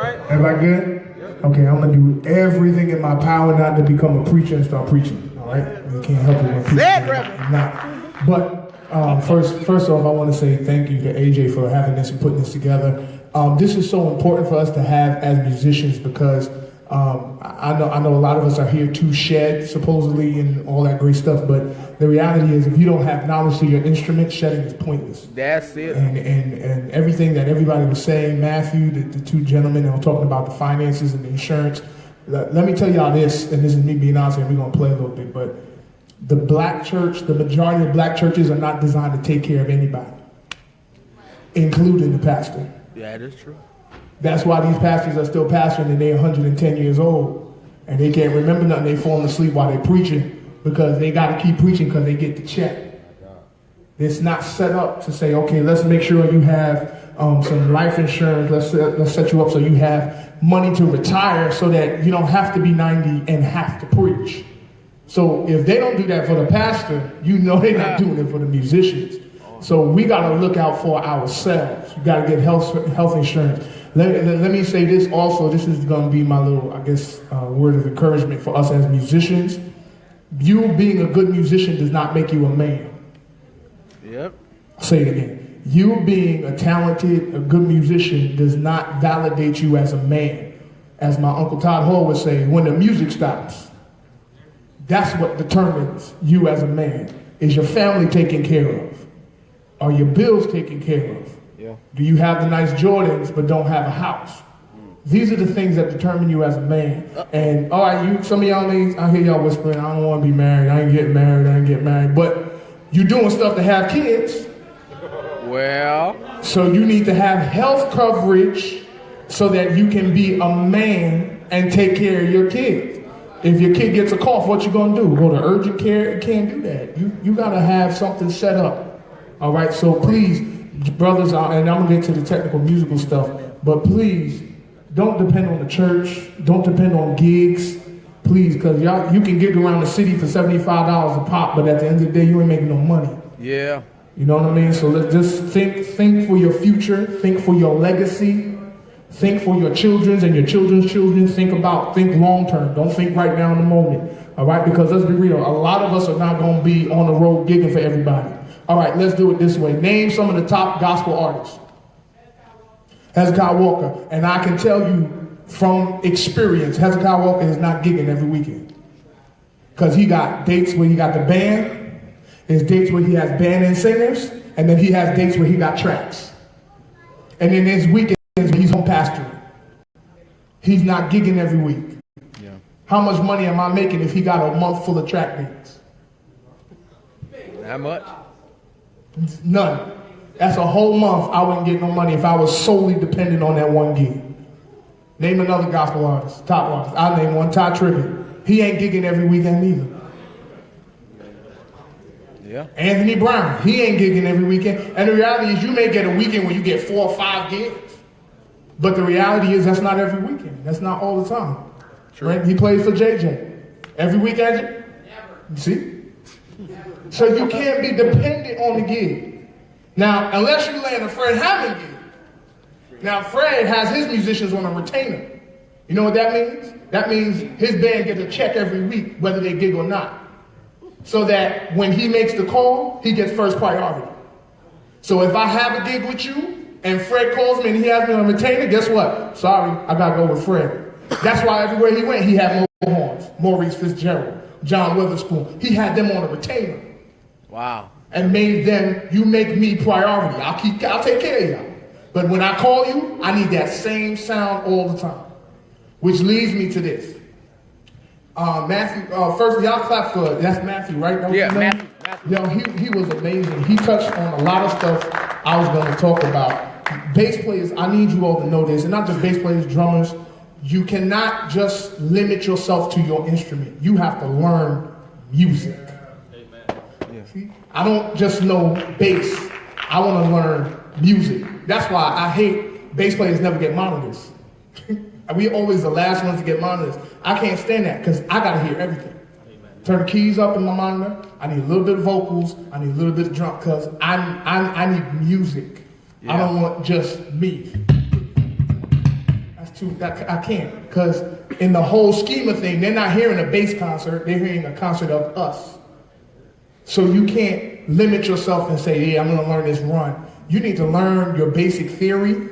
Everybody good? Okay, I'm gonna do everything in my power not to become a preacher and start preaching. All right, you can't help it when preaching. Not. But first off, I want to say thank you to AJ for having this and putting this together. This is so important for us to have as musicians because I know a lot of us are here to shed supposedly and all that great stuff, but the reality is if you don't have knowledge to your instrument, shedding is pointless. That's it. And everything that everybody was saying, Matthew, the two gentlemen that were talking about the finances and the insurance, let me tell y'all this, and this is me being honest, and we're going to play a little bit, but the black church, the majority of black churches are not designed to take care of anybody, including the pastor. Yeah, that is true. That's why these pastors are still pastoring and they're 110 years old and they can't remember nothing. They falling asleep while they're preaching because they got to keep preaching because they get the check. It's not set up to say, okay, let's make sure you have some life insurance. Let's set you up so you have money to retire so that you don't have to be 90 and have to preach. So if they don't do that for the pastor, you know they're not doing it for the musicians. So we got to look out for ourselves. You got to get health insurance. Let me say this also. This is going to be my little, I guess, word of encouragement for us as musicians. You being a good musician does not make you a man. Yep. I'll say it again. You being a talented, a good musician does not validate you as a man. As my Uncle Todd Hall would say, when the music stops, that's what determines you as a man. Is your family taken care of? Are your bills taken care of? Yeah. Do you have the nice Jordans but don't have a house? These are the things that determine you as a man. And all right, some of y'all ladies, I hear y'all whispering, I don't want to be married, I ain't getting married. But you doing stuff to have kids. Well. So you need to have health coverage so that you can be a man and take care of your kids. If your kid gets a cough, what you gonna do? Go to urgent care? You can't do that. You gotta have something set up. All right, so please, brothers, and I'm gonna get to the technical musical stuff, but please, don't depend on the church. Don't depend on gigs, please, because y'all, you can gig around the city for $75 a pop, but at the end of the day, you ain't making no money. Yeah. You know what I mean? So let's just think for your future, think for your legacy, think for your children's and your children's children. Think long term. Don't think right now in the moment. All right, because let's be real, a lot of us are not gonna be on the road gigging for everybody. All right, let's do it this way. Name some of the top gospel artists. Hezekiah Walker. And I can tell you from experience, Hezekiah Walker is not gigging every weekend. Because he got dates where he got the band, there's dates where he has band and singers, and then he has dates where he got tracks. And then there's weekends where he's home pastoring. He's not gigging every week. Yeah. How much money am I making if he got a month full of track dates? How much? None. That's a whole month I wouldn't get no money if I was solely dependent on that one gig. Name another gospel artist, top artist. I'll name one, Ty Tribbett. He ain't gigging every weekend either. Yeah. Anthony Brown, he ain't gigging every weekend. And the reality is you may get a weekend where you get 4 or 5 gigs. But the reality is that's not every weekend. That's not all the time. True. Right? He plays for JJ. Every weekend? Never. You see? So you can't be dependent on the gig. Now, unless you land a Fred Hammond gig. Now, Fred has his musicians on a retainer. You know what that means? That means his band gets a check every week, whether they gig or not. So that when he makes the call, he gets first priority. So if I have a gig with you, and Fred calls me and he has me on a retainer, guess what? Sorry, I gotta go with Fred. That's why everywhere he went, he had more horns. Maurice Fitzgerald, John Witherspoon. He had them on a retainer. Wow. And made them, you make me priority. I'll take care of y'all. But when I call you, I need that same sound all the time. Which leads me to this. Matthew, first, y'all clap for, that's Matthew, right? That yeah, Matthew. Yo, he was amazing. He touched on a lot of stuff I was going to talk about. Bass players, I need you all to know this, and not just bass players, drummers. You cannot just limit yourself to your instrument. You have to learn music. Amen. Yeah. See? I don't just know bass. I want to learn music. That's why I hate bass players never get monitors. We always the last ones to get monitors. I can't stand that because I got to hear everything. Amen. Turn the keys up in my monitor. I need a little bit of vocals. I need a little bit of drum because I need music. Yeah. I don't want just me. That's I can't, because in the whole scheme of things, they're not hearing a bass concert, they're hearing a concert of us. So you can't limit yourself and say, yeah, I'm gonna learn this run. You need to learn your basic theory.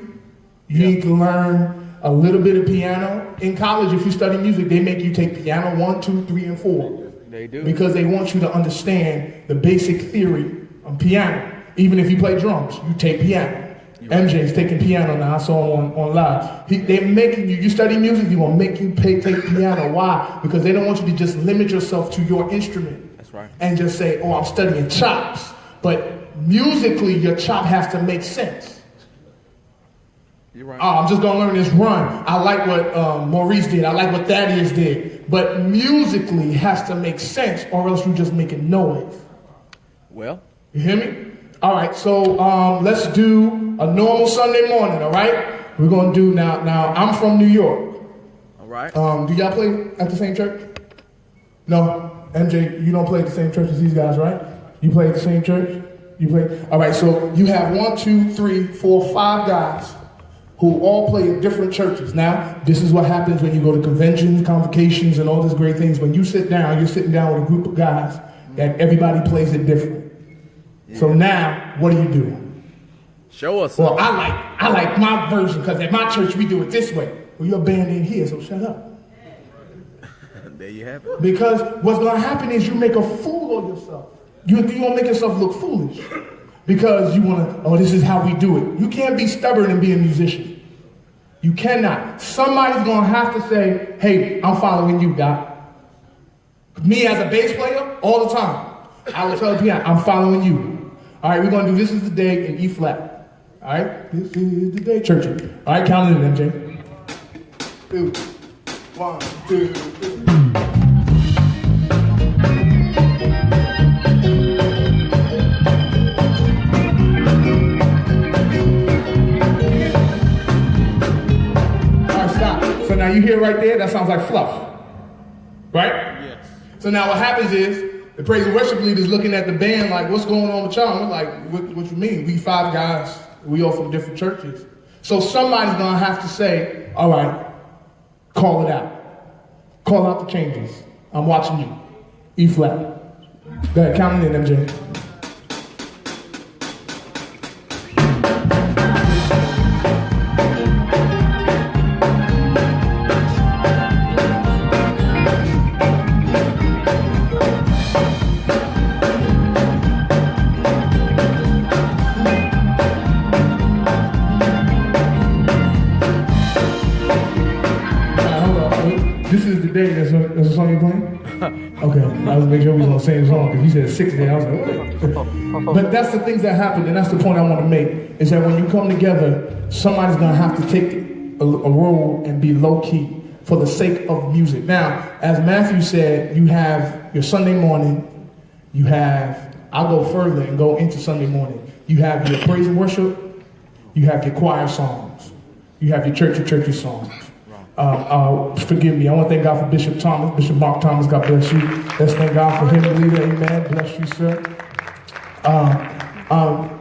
You need to learn a little bit of piano. In college, if you study music, they make you take piano 1, 2, 3, and 4. They do. Because they want you to understand the basic theory of piano. Even if you play drums, you take piano. MJ's taking piano now. I saw him on live. They're making you study music, they're gonna make you take piano. Why? Because they don't want you to just limit yourself to your instrument. That's right. And just say, oh, I'm studying chops. But musically, your chop has to make sense. You're right. Oh, I'm just gonna learn this run. I like what Maurice did. I like what Thaddeus did. But musically, it has to make sense, or else you're just making noise. Well, you hear me? All right, so let's do a normal Sunday morning, all right? We're going to do now, I'm from New York. all right. Do y'all play at the same church? No? MJ, you don't play at the same church as these guys, right? You play at the same church? You play? All right, so you have 1, 2, 3, 4, 5 guys who all play at different churches. Now, this is what happens when you go to conventions, convocations, and all these great things. When you sit down, you're sitting down with a group of guys that everybody plays it different. Yeah. So now, what do? Show us. Well, I like my version, because at my church we do it this way. Well, you're a band in here, so shut up. There you have it. Because what's going to happen is you make a fool of yourself. You're going to make yourself look foolish. Because you want to, oh, this is how we do it. You can't be stubborn and be a musician. You cannot. Somebody's going to have to say, hey, I'm following you, Doc. Me as a bass player, all the time, I will tell the piano, I'm following you. All right, we're going to do This Is the Day in E flat. All right, this is the day, church. All right, count it in, MJ. 2, 1, 2, 3. All right, stop. So now you hear right there, that sounds like fluff. Right? Yes. So now what happens is, the praise and worship leader is looking at the band like, what's going on with y'all? And we're like, what you mean? We 5 guys, we all from different churches. So somebody's going to have to say, all right, call it out. Call out the changes. I'm watching you. E flat. Go ahead, count it in, MJ. There's a song you playing? Okay, I was making sure we was on the same song because you said 6 days. I was like, what? But that's the things that happen, and that's the point I want to make, is that when you come together, somebody's going to have to take a role and be low-key for the sake of music. Now, as Matthew said, you have your Sunday morning, you have, I'll go further and go into Sunday morning. You have your praise and worship, you have your choir songs, you have your churchy songs. Forgive me. I want to thank God for Bishop Thomas, Bishop Mark Thomas. God bless you. Let's thank God for him, leader. Amen. Bless you, sir.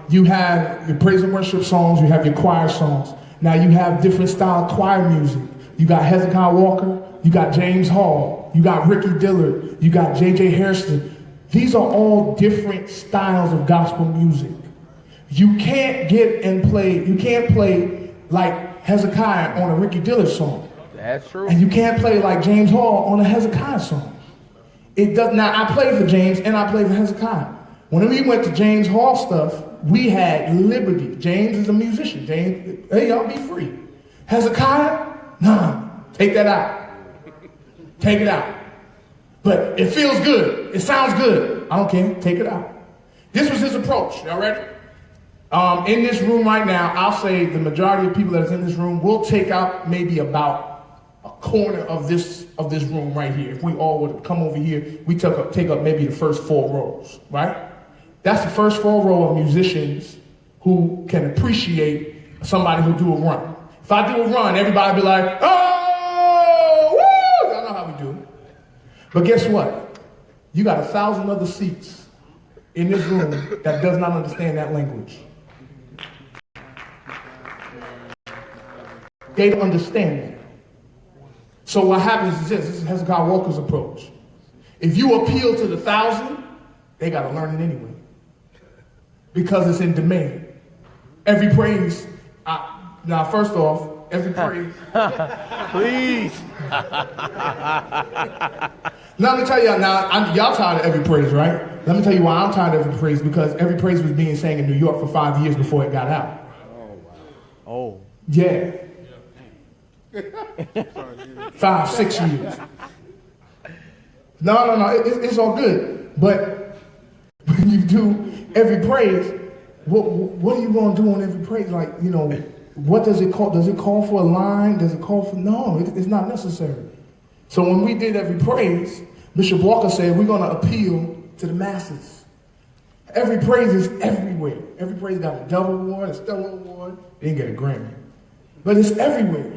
You have your praise and worship songs. You have your choir songs. Now you have different style choir music. You got Hezekiah Walker. You got James Hall. You got Ricky Dillard. You got J.J. Hairston. These are all different styles of gospel music. You can't get and play. You can't play like Hezekiah on a Ricky Dillard song. That's true. And you can't play like James Hall on a Hezekiah song. It does not. I play for James and I play for Hezekiah. When we went to James Hall stuff, we had liberty. James is a musician. James, hey, y'all be free. Hezekiah, nah, take that out. Take it out. But it feels good. It sounds good. I don't care. Take it out. This was his approach. Y'all ready? In this room right now, I'll say the majority of people that is in this room will take out maybe about a corner of this room right here. If we all would come over here, we take up maybe the first 4 rows, right? That's the first 4 row of musicians who can appreciate somebody who do a run. If I do a run, everybody be like, oh, woo! Y'all know how we do. But guess what? You got 1,000 other seats in this room that does not understand that language. They don't understand that. So what happens is this is Hezekiah Walker's approach. If you appeal to the 1,000, they got to learn it anyway. Because it's in demand. Every praise, now first off, every praise. Please. Now let me tell y'all, y'all tired of every praise, right? Let me tell you why I'm tired of every praise, because every praise was being sang in New York for 5 years before it got out. Oh. Yeah. 5, 6 years. No, it's all good. But when you do every praise, what are you going to do on every praise? Like, you know, what does it call? Does it call for a line? Does it call for, no, it's not necessary. So when we did every praise, Bishop Walker said, we're going to appeal to the masses. Every praise is everywhere. Every praise got a Dove Award, a Stellar Award. They didn't get a Grammy. But it's everywhere.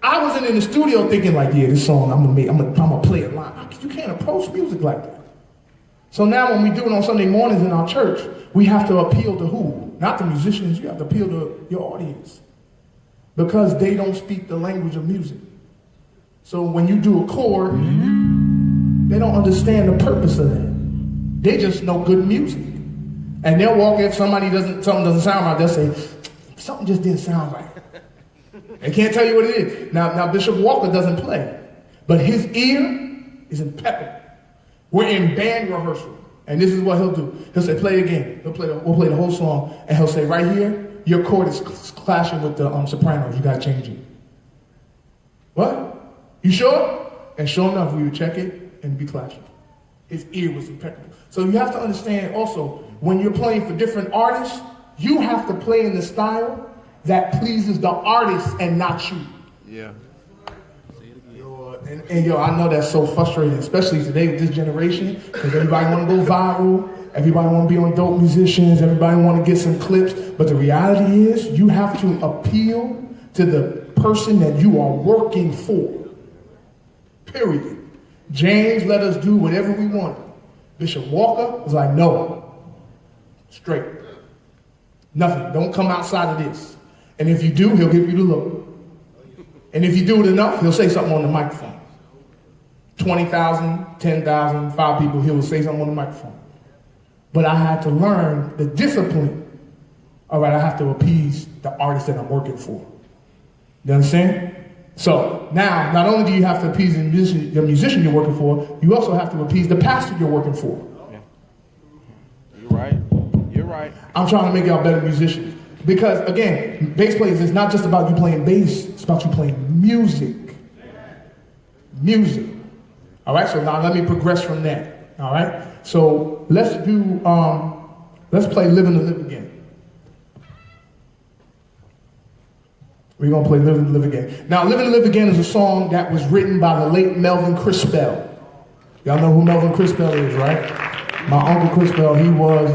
I wasn't in the studio thinking like, yeah, this song, I'm gonna play it live. You can't approach music like that. So now when we do it on Sunday mornings in our church, we have to appeal to who? Not the musicians, you have to appeal to your audience. Because they don't speak the language of music. So when you do a chord, they don't understand the purpose of that. They just know good music. And they'll walk if something doesn't sound right, they'll say, something just didn't sound right. They can't tell you what it is. Now Bishop Walker doesn't play, but his ear is impeccable. We're in band rehearsal, and this is what he'll do. He'll say, play it again. We'll play the whole song, and he'll say, right here, your chord is clashing with the sopranos. You got to change it. What? You sure? And sure enough, we would check it and be clashing. His ear was impeccable. So you have to understand also, when you're playing for different artists, you have to play in the style that pleases the artist and not you. Yeah. And I know that's so frustrating, especially today with this generation, because everybody want to go viral, everybody want to be on Dope Musicians, everybody want to get some clips, but the reality is you have to appeal to the person that you are working for. Period. James let us do whatever we wanted. Bishop Walker was like, no, straight. Nothing. Don't come outside of this. And if you do, he'll give you the look. And if you do it enough, he'll say something on the microphone. 20,000, 10,000, 5 people, he will say something on the microphone. But I had to learn the discipline. All right, I have to appease the artist that I'm working for. You understand? So now, not only do you have to appease the musician you're working for, you also have to appease the pastor you're working for. Yeah. You're right. You're right. I'm trying to make y'all better musicians. Because, again, bass players, it's not just about you playing bass. It's about you playing music. Music. All right, so now let me progress from that. All right? So let's play Living to Live Again. We're going to play Living to Live Again. Now, Living to Live Again is a song that was written by the late Melvin Crispell. Y'all know who Melvin Crispell is, right? My Uncle Crispell, he was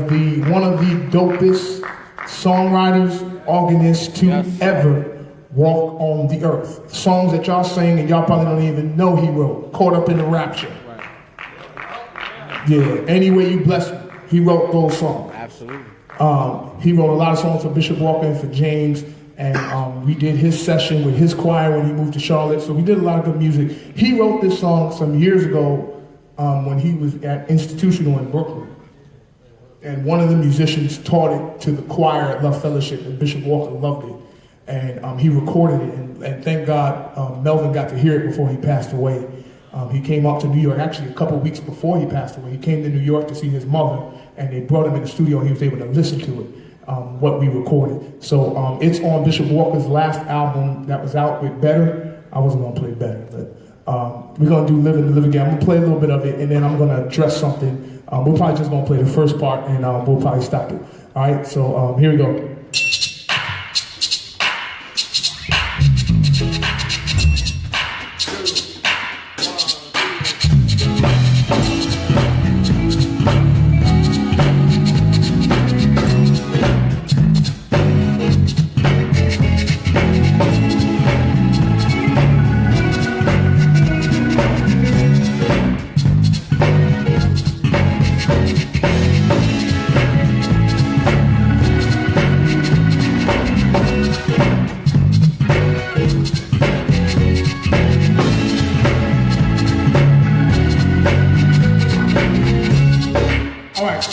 one of the dopest songwriters, organists to ever walk on the earth. Songs that y'all sing and y'all probably don't even know he wrote. Caught Up in the Rapture. Yeah, Any Way You Bless Me. He wrote those songs. Absolutely. He wrote a lot of songs for Bishop Walker and for James. And we did his session with his choir when he moved to Charlotte. So we did a lot of good music. He wrote this song some years ago when he was at Institutional in Brooklyn. And one of the musicians taught it to the choir at Love Fellowship, and Bishop Walker loved it. And he recorded it, and thank God Melvin got to hear it before he passed away. He came up to New York, actually a couple weeks before he passed away. He came to New York to see his mother, and they brought him in the studio, and he was able to listen to it, what we recorded. So it's on Bishop Walker's last album that was out with Better. I wasn't going to play Better, but we're going to do Living to Live Again. I'm going to play a little bit of it, and then I'm going to address something. We're probably just going to play the first part, and we'll probably stop it. All right, so here we go.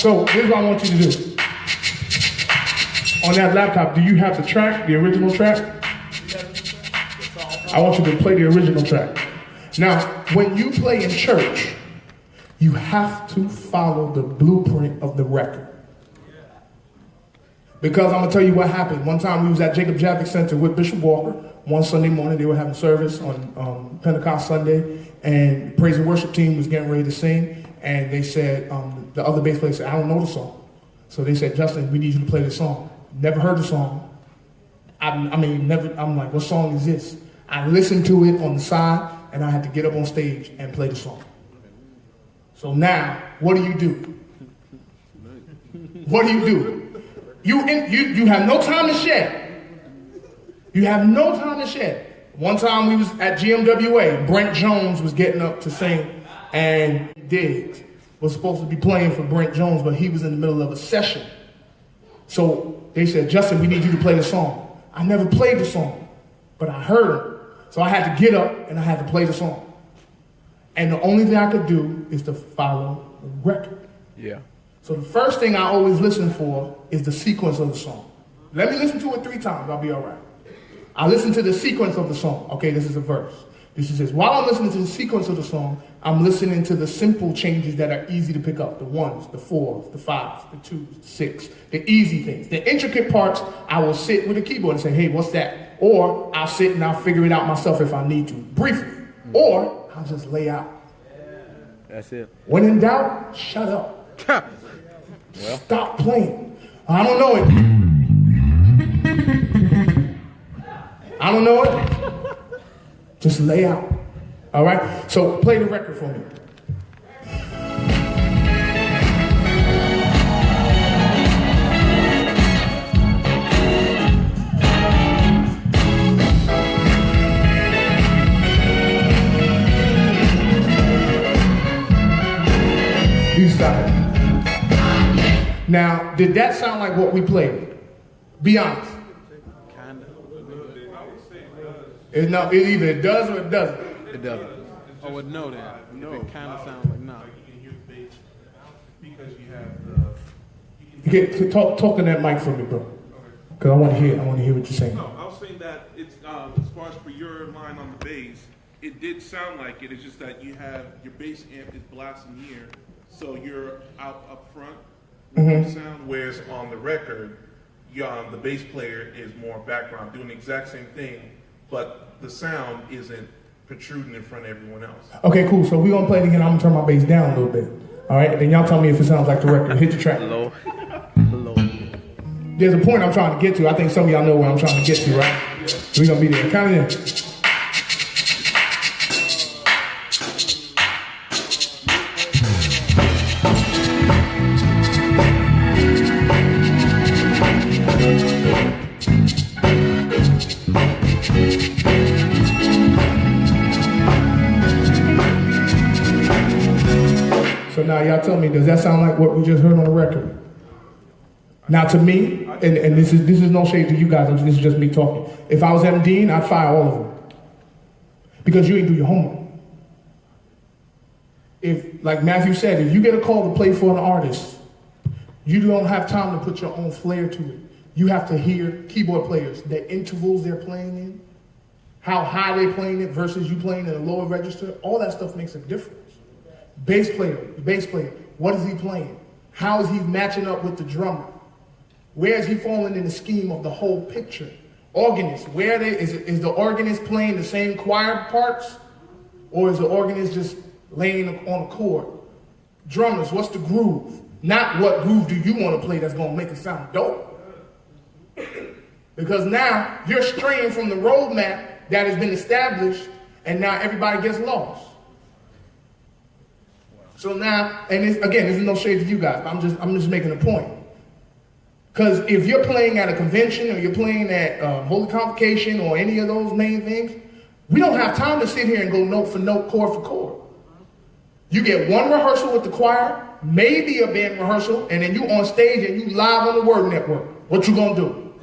So here's what I want you to do. On that laptop, do you have the track, the original track? I want you to play the original track. Now, when you play in church, you have to follow the blueprint of the record. Because I'm going to tell you what happened. One time we was at Jacob Javits Center with Bishop Walker. One Sunday morning, they were having service on Pentecost Sunday, and the praise and worship team was getting ready to sing, and they said, the other bass player said, I don't know the song. So they said, Justin, we need you to play this song. Never heard the song. Never. I'm like, what song is this? I listened to it on the side, and I had to get up on stage and play the song. So now, what do? What do? You have no time to shed. You have no time to shed. One time we was at GMWA, Brent Jones was getting up to sing, and Diggs was supposed to be playing for Brent Jones, but he was in the middle of a session. So they said, Justin, we need you to play the song. I never played the song, but I heard it. So I had to get up and I had to play the song. And the only thing I could do is to follow the record. Yeah. So the first thing I always listen for is the sequence of the song. Let me listen to it 3 times, I'll be all right. I listen to the sequence of the song. Okay, this is a verse. This is this. While I'm listening to the sequence of the song, I'm listening to the simple changes that are easy to pick up. The 1s, the 4s, the 5s, the 2s, the 6s, the easy things. The intricate parts, I will sit with a keyboard and say, hey, what's that? Or I'll sit and I'll figure it out myself if I need to, briefly. Or I'll just lay out. That's it. When in doubt, shut up. Well. Stop playing. I don't know it. I don't know it. Just lay out. All right? So play the record for me. You stop it. Now, did that sound like what we played? Be honest. Kind of. It either it does or it doesn't. It doesn't. I would know that. No. If it kind of sounds like no. You can hear the bass because you have the. You get talk in that mic for me, bro. Because I want to hear what you're saying. No, I was saying that it's as far as for your line on the bass, it did sound like it. It's just that you have your bass amp is blasting here, so you're out up front with the sound. Whereas on the record, the bass player is more background, doing the exact same thing, but the sound isn't protruding in front of everyone else. Okay, cool. So we're gonna play it again. I'm gonna turn my bass down a little bit. All right, then y'all tell me if it sounds like the record. Hit the track. Low. There's a point I'm trying to get to. I think some of y'all know where I'm trying to get to, right? So we're gonna be there. Count it in. So now y'all tell me, does that sound like what we just heard on the record? Now to me, and this is no shade to you guys, this is just me talking. If I was M. Dean, I'd fire all of them. Because you ain't do your homework. If, like Matthew said, if you get a call to play for an artist, you don't have time to put your own flair to it. You have to hear keyboard players, the intervals they're playing in, how high they're playing it versus you playing in a lower register. All that stuff makes a difference. Bass player, what is he playing? How is he matching up with the drummer? Where is he falling in the scheme of the whole picture? Organist, is the organist playing the same choir parts? Or is the organist just laying on a chord? Drummers, what's the groove? Not what groove do you want to play that's going to make it sound dope. Because now you're straying from the roadmap that has been established, and now everybody gets lost. So now, and again, this is no shade to you guys, but I'm just making a point. Because if you're playing at a convention or you're playing at Holy Convocation or any of those main things, we don't have time to sit here and go note for note, chord for chord. You get one rehearsal with the choir, maybe a band rehearsal, and then you on stage and you live on the Word Network. What you gonna do?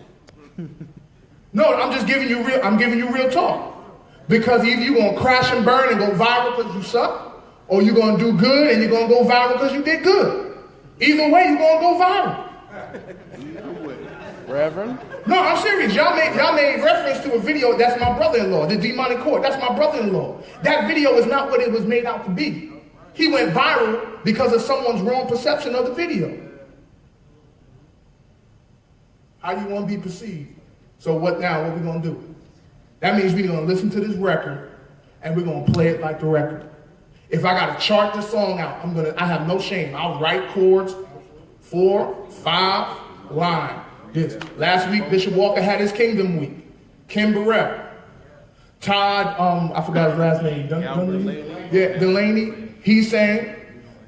No, I'm just giving you real talk. Because either you're gonna crash and burn and go viral because you suck, or you're gonna do good and you're gonna go viral because you did good. Either way, you're gonna go viral. Reverend? No, I'm serious. Y'all made reference to a video. That's my brother-in-law, the demonic court. That's my brother-in-law. That video is not what it was made out to be. He went viral because of someone's wrong perception of the video. How you want to be perceived? So what now? What we gonna do? That means we're gonna listen to this record and we're gonna play it like the record. If I gotta chart the song out, I have no shame. I'll write chords, 4, 5, line. This. Last week, Bishop Walker had his Kingdom Week. Kim Burrell. Todd, I forgot his last name. Delaney. He sang.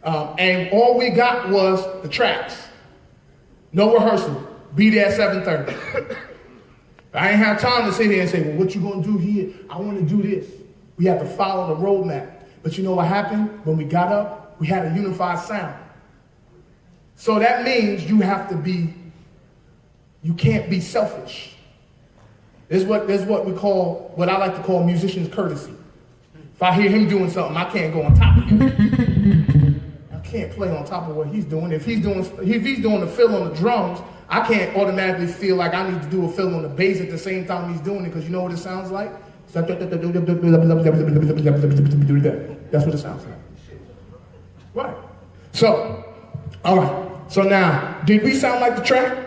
And all we got was the tracks. No rehearsal. Be there at 7:30. I ain't have time to sit here and say, well, what you gonna do here? I wanna do this. We have to follow the roadmap. But you know what happened? When we got up, we had a unified sound. So that means you can't be selfish. There's what I like to call musician's courtesy. If I hear him doing something, I can't go on top of him. I can't play on top of what he's doing. If he's doing the fill on the drums, I can't automatically feel like I need to do a fill on the bass at the same time he's doing it, because you know what it sounds like? That's what it sounds like. Right. So, all right. So now, did we sound like the track?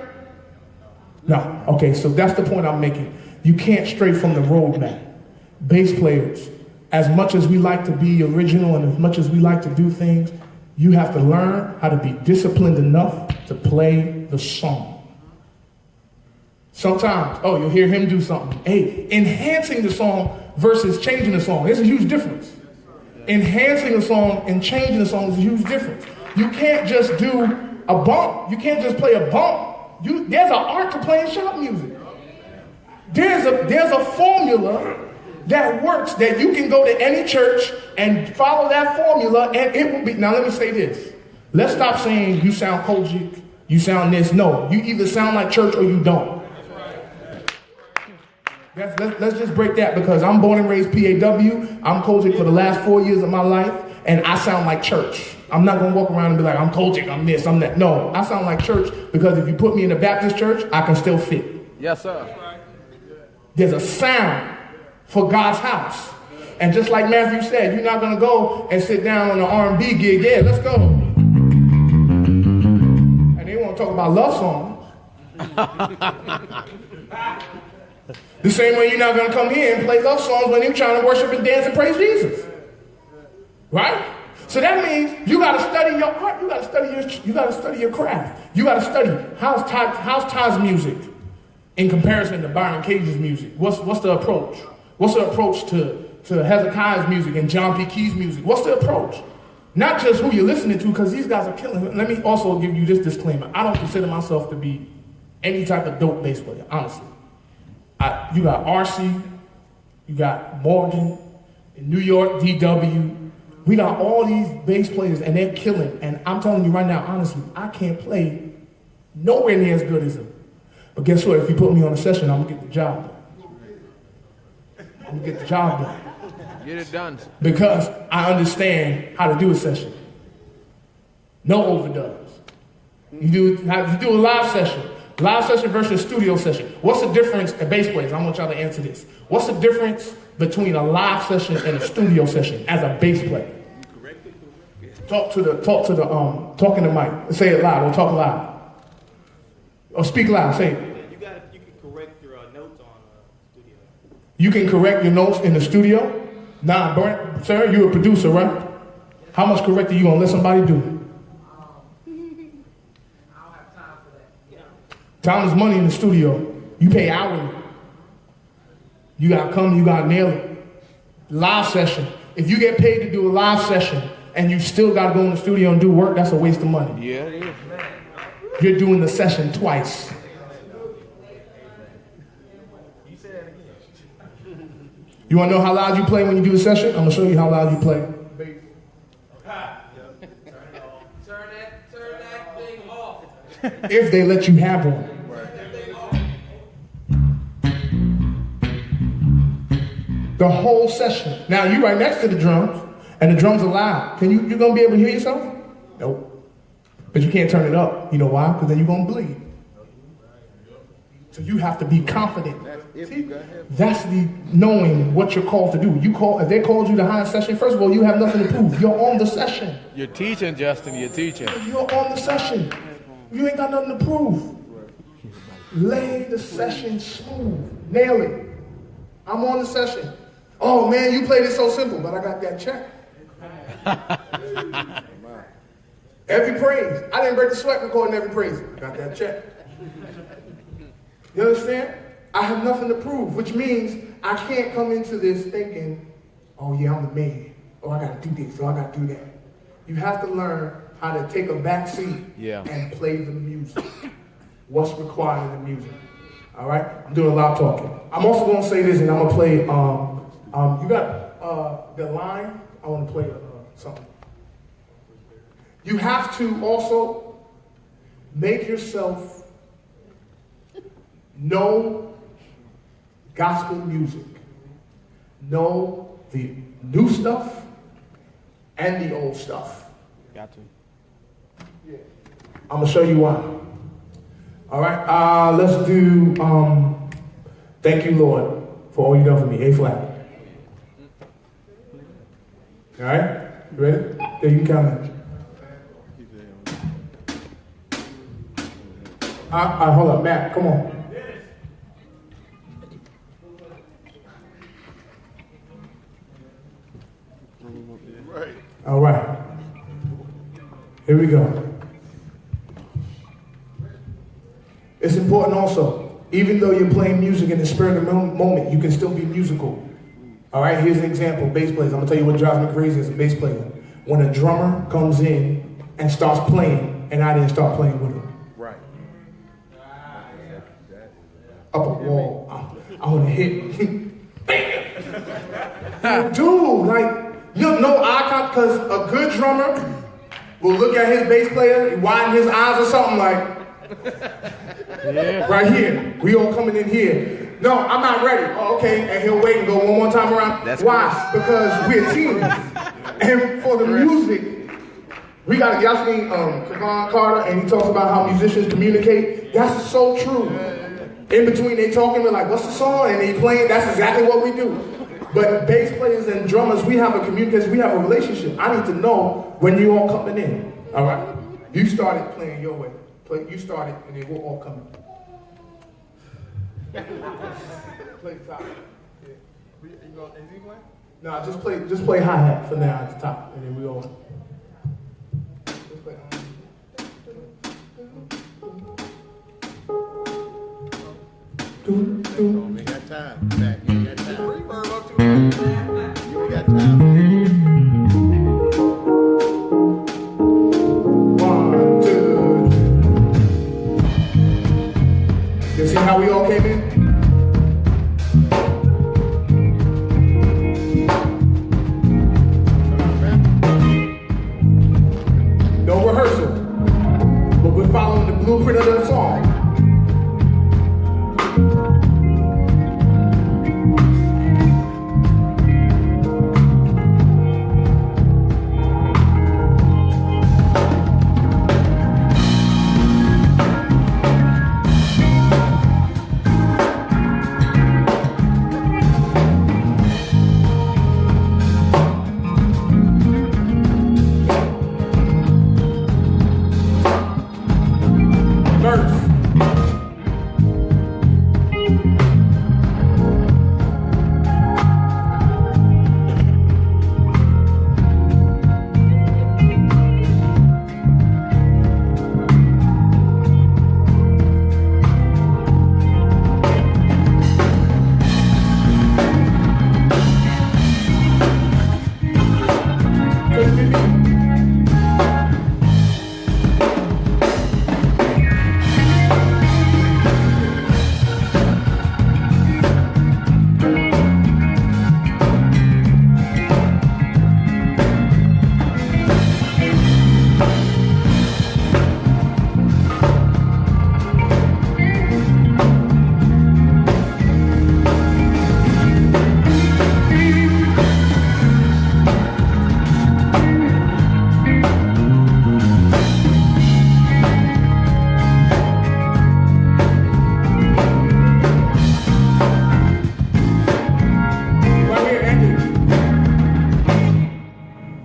No. Okay, so that's the point I'm making. You can't stray from the roadmap. Bass players, as much as we like to be original and as much as we like to do things, you have to learn how to be disciplined enough to play the song. Sometimes, you'll hear him do something. Hey, enhancing the song versus changing the ssong. There's a huge difference. Enhancing the song and changing the song is a huge difference. You can't just do a bump. You can't just play a bump. There's an art to playing shop music. There's a formula that works, that you can go to any church and follow that formula and it will be. Now let me say this. Let's stop saying you sound Kojic, you sound this. No, you either sound like church or you don't. Let's just break that, because I'm born and raised PAW. I'm Kojic for the last 4 years of my life, and I sound like church. I'm not going to walk around and be like, I'm Kojic, I'm this, I'm that. No, I sound like church, because if you put me in a Baptist church, I can still fit. Yes, sir. There's a sound for God's house. And just like Matthew said, you're not going to go and sit down on an R&B gig. Yeah, let's go. And they want to talk about love songs. The same way you're not going to come here and play love songs when you're trying to worship and dance and praise Jesus. Right? So that means you got to study your art. You got to study your craft. You got to study how's Todd's music in comparison to Byron Cage's music. What's the approach? What's the approach to Hezekiah's music and John P. Key's music? What's the approach? Not just who you're listening to, because these guys are killing. Let me also give you this disclaimer. I don't consider myself to be any type of dope bass player, honestly. You got RC, you got Morgan, in New York, DW. We got all these bass players and they're killing. And I'm telling you right now, honestly, I can't play nowhere near as good as them. But guess what? If you put me on a session, I'm going to get the job done. I'm going to get the job done. Get it done. Because I understand how to do a session. No overdubs. You do a live session. Live session versus studio session. What's the difference, bass players? I want y'all to answer this. What's the difference between a live session and a studio session as a bass player? Talk in the mic. Say it loud or talk loud. Or speak loud. Say it. You can correct your notes on studio. You can correct your notes in the studio? Nah, Brent, sir, you're a producer, right? How much correcting you gonna let somebody do? Time is money in the studio. You pay hourly. You gotta come, you gotta nail it. Live session. If you get paid to do a live session and you still gotta go in the studio and do work, that's a waste of money. Yeah, it is. You're doing the session twice. You wanna know how loud you play when you do a session? I'm gonna show you how loud you play. Turn that thing off. If they let you have one. The whole session. Now you right next to the drums, and the drums are loud. You're gonna be able to hear yourself? Nope. But you can't turn it up. You know why? Because then you're going to bleed. So you have to be confident. See, that's the knowing what you're called to do. If they called you to high session, first of all, you have nothing to prove. You're on the session. You're teaching, Justin. You're teaching. You're on the session. You ain't got nothing to prove. Lay the session smooth. Nail it. I'm on the session. Oh man, you played it so simple, but I got that check. Every praise. I didn't break the sweat recording every praise. I got that check. You understand? I have nothing to prove, which means I can't come into this thinking, oh yeah, I'm the man. Oh, I gotta do this, or I gotta do that. You have to learn how to take a back seat and play the music. What's required in the music. All right? I'm doing a lot of talking. I'm also gonna say this, and I'm gonna play, you got the line? I wanna play something. You have to also make yourself know gospel music. Know the new stuff and the old stuff. Got to. Yeah. I'm gonna show you why. All right, let's do Thank You, Lord, for all you done for me. A flat. All right, you ready? There, you can count it. Hold up, Matt, come on. Right. All right. Here we go. It's important also, even though you're playing music in the spirit of the moment, you can still be musical. All right, here's an example, bass players. I'm gonna tell you what drives me crazy as a bass player. When a drummer comes in and starts playing, and I didn't start playing with him. Right. Up a wall, I wanna hit. Dude, like, no eye contact, because a good drummer will look at his bass player, widen his eyes or something like, right here. We all coming in here. No, I'm not ready. Oh, okay. And he'll wait and go one more time around. Why? Because we're a team. And for the music, we got y'all seen Kevon Carter, and he talks about how musicians communicate. That's so true. In between, they talking, we're like, what's the song? And they playing. That's exactly what we do. But bass players and drummers, we have a communication, we have a relationship. I need to know when you all coming in. All right? You started playing your way. You started, and then we'll all come in. Play the top. Yeah. No, just play hi-hat for now at the top, and then we all. Just play. We got time. Back. You got time. You got time. You see how we all came in? No rehearsal, but we're following the blueprint of the song.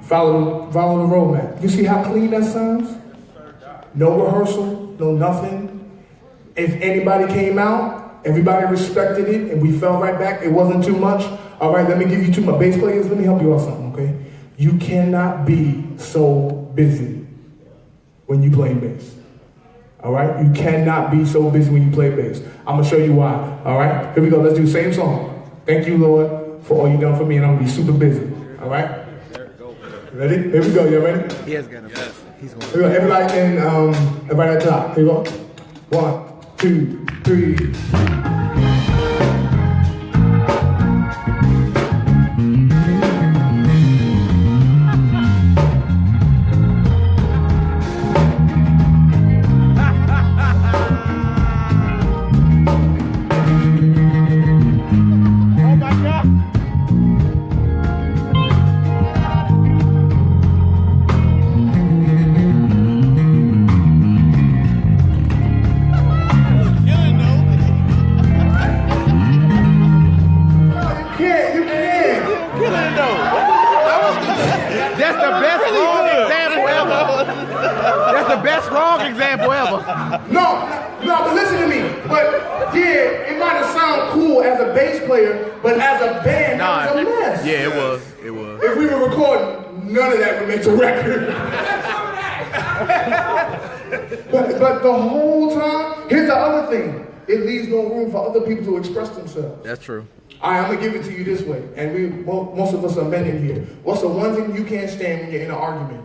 Follow the roadmap. You see how clean that sounds? No rehearsal, no nothing. If anybody came out, everybody respected it, and we fell right back. It wasn't too much. All right, let me give you two my bass players. Let me help you out something, okay? You cannot be so busy when you play bass. All right? You cannot be so busy when you play bass. I'm going to show you why. All right? Here we go. Let's do the same song. Thank you, Lord, for all you've done for me, and I'm going to be super busy. All right? Ready? Here we go. You ready? He has got a He's going Here we go. Everybody can, everybody at the top. Here we go. 1, 2, 3. No, but listen to me. But yeah, it might have sounded cool as a bass player, but as a band, that was a mess. Yeah, it was. It was. If we were recording, none of that would make the record. but the whole time, here's the other thing. It leaves no room for other people to express themselves. That's true. All right, I'm gonna give it to you this way, and most of us are men in here. What's the one thing you can't stand when you're in an argument?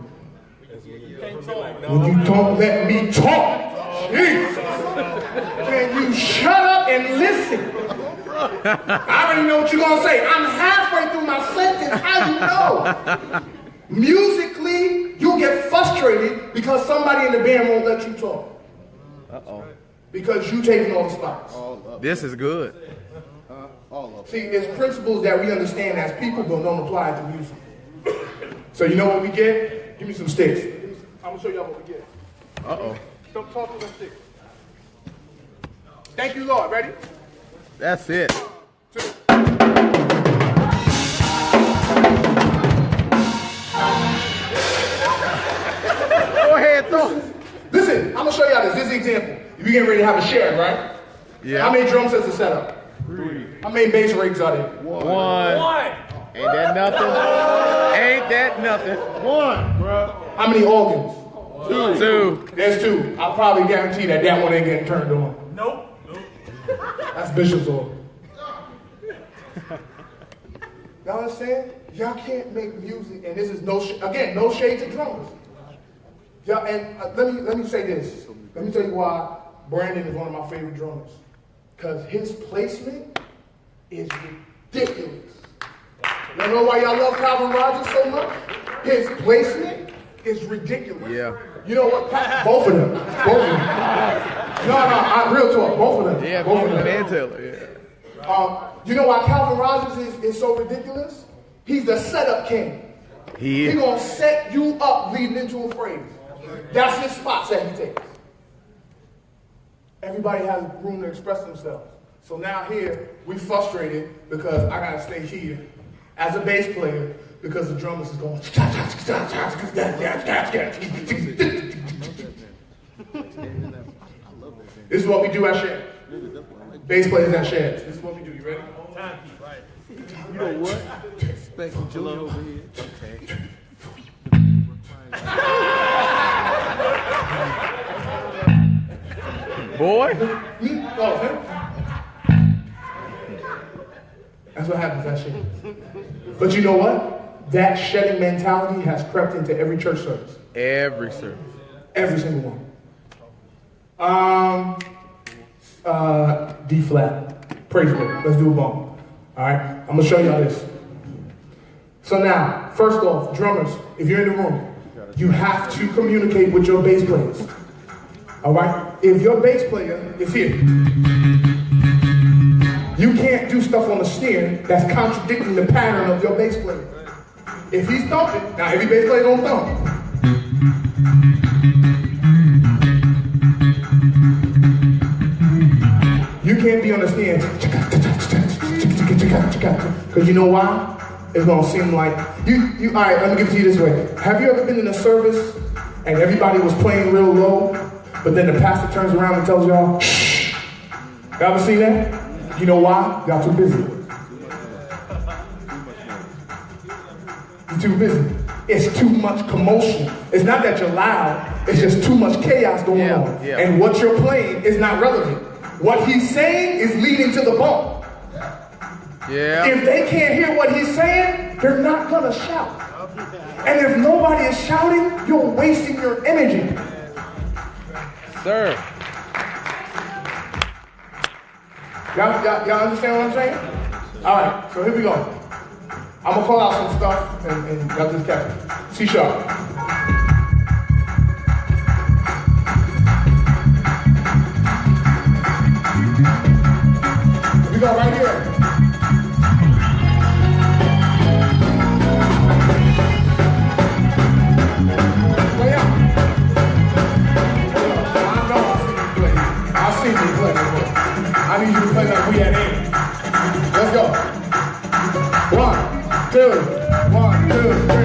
When you don't let me talk. Jesus. Can you shut up and listen? I already know what you're gonna say. I'm halfway through my sentence. How you know? Musically, you get frustrated because somebody in the band won't let you talk. Uh-oh. Because you taking all the spots. This is good. See, there's principles that we understand as people, but don't apply it to music. So you know what we get? Give me some sticks. I'm gonna show y'all what we get. Uh-oh. Don't talk to them sticks. Thank you, Lord. Ready? That's it. 1, 2. Go ahead, throw. Listen, I'm gonna show y'all this. This is an example. You getting ready to have a share, right? Yeah. How many drum sets are set up? 3. How many bass rigs are there? 1. Ain't that nothing? Ain't that nothing? 1, bro. How many organs? 2. There's 2. I'll probably guarantee that one ain't getting turned on. Nope. That's Bishop's organ. Y'all understand? Y'all can't make music, and this is no shade to drummers. Y'all, and let me say this. Let me tell you why Brandon is one of my favorite drummers. Because his placement is ridiculous. Y'all know why y'all love Calvin Rogers so much? His placement is ridiculous. Yeah. You know what? Both of them. No, real talk. Both of them. Yeah, both of them. and Taylor, yeah. You know why Calvin Rogers is so ridiculous? He's the setup king. He is. He's going to set you up leading into a phrase. That's his spots that he takes. Everybody has room to express themselves. So now here, we frustrated because I got to stay here as a bass player because the drummers is going. This is what we do at Shad. Bass players at Shad. This is what we do. You ready? You know what? Expecting Junior over here. Okay. Boy. That's what happens at Shad. But you know what? That shedding mentality has crept into every church service. Every service. Every single one. D flat. Praise God. Let's do a bump. Alright? I'm going to show y'all this. So now, first off, drummers, if you're in the room, you have to communicate with your bass players. Alright? If your bass player is here, you can't do stuff on the snare that's contradicting the pattern of your bass player. If he's thumping, now every bass player don't thump. You can't be on the snare because you know why? it's gonna seem like you. All right, let me give it to you this way. Have you ever been in a service and everybody was playing real low, but then the pastor turns around and tells y'all, shh? You ever seen that? You know why? Y'all too busy. You're too busy. It's too much commotion. It's not that you're loud, it's just too much chaos going on. Yeah. And what you're playing is not relevant. What he's saying is leading to the bump. Yeah. If they can't hear what he's saying, they're not gonna shout. And if nobody is shouting, you're wasting your energy. Sir. Y'all understand what I'm saying? All right, so here we go. I'm gonna call out some stuff and y'all just catch it. C#. We go right here. Play out. I've seen you play before. I need you to play like we at 8. Let's go. 1, 2, 1, 2, 3.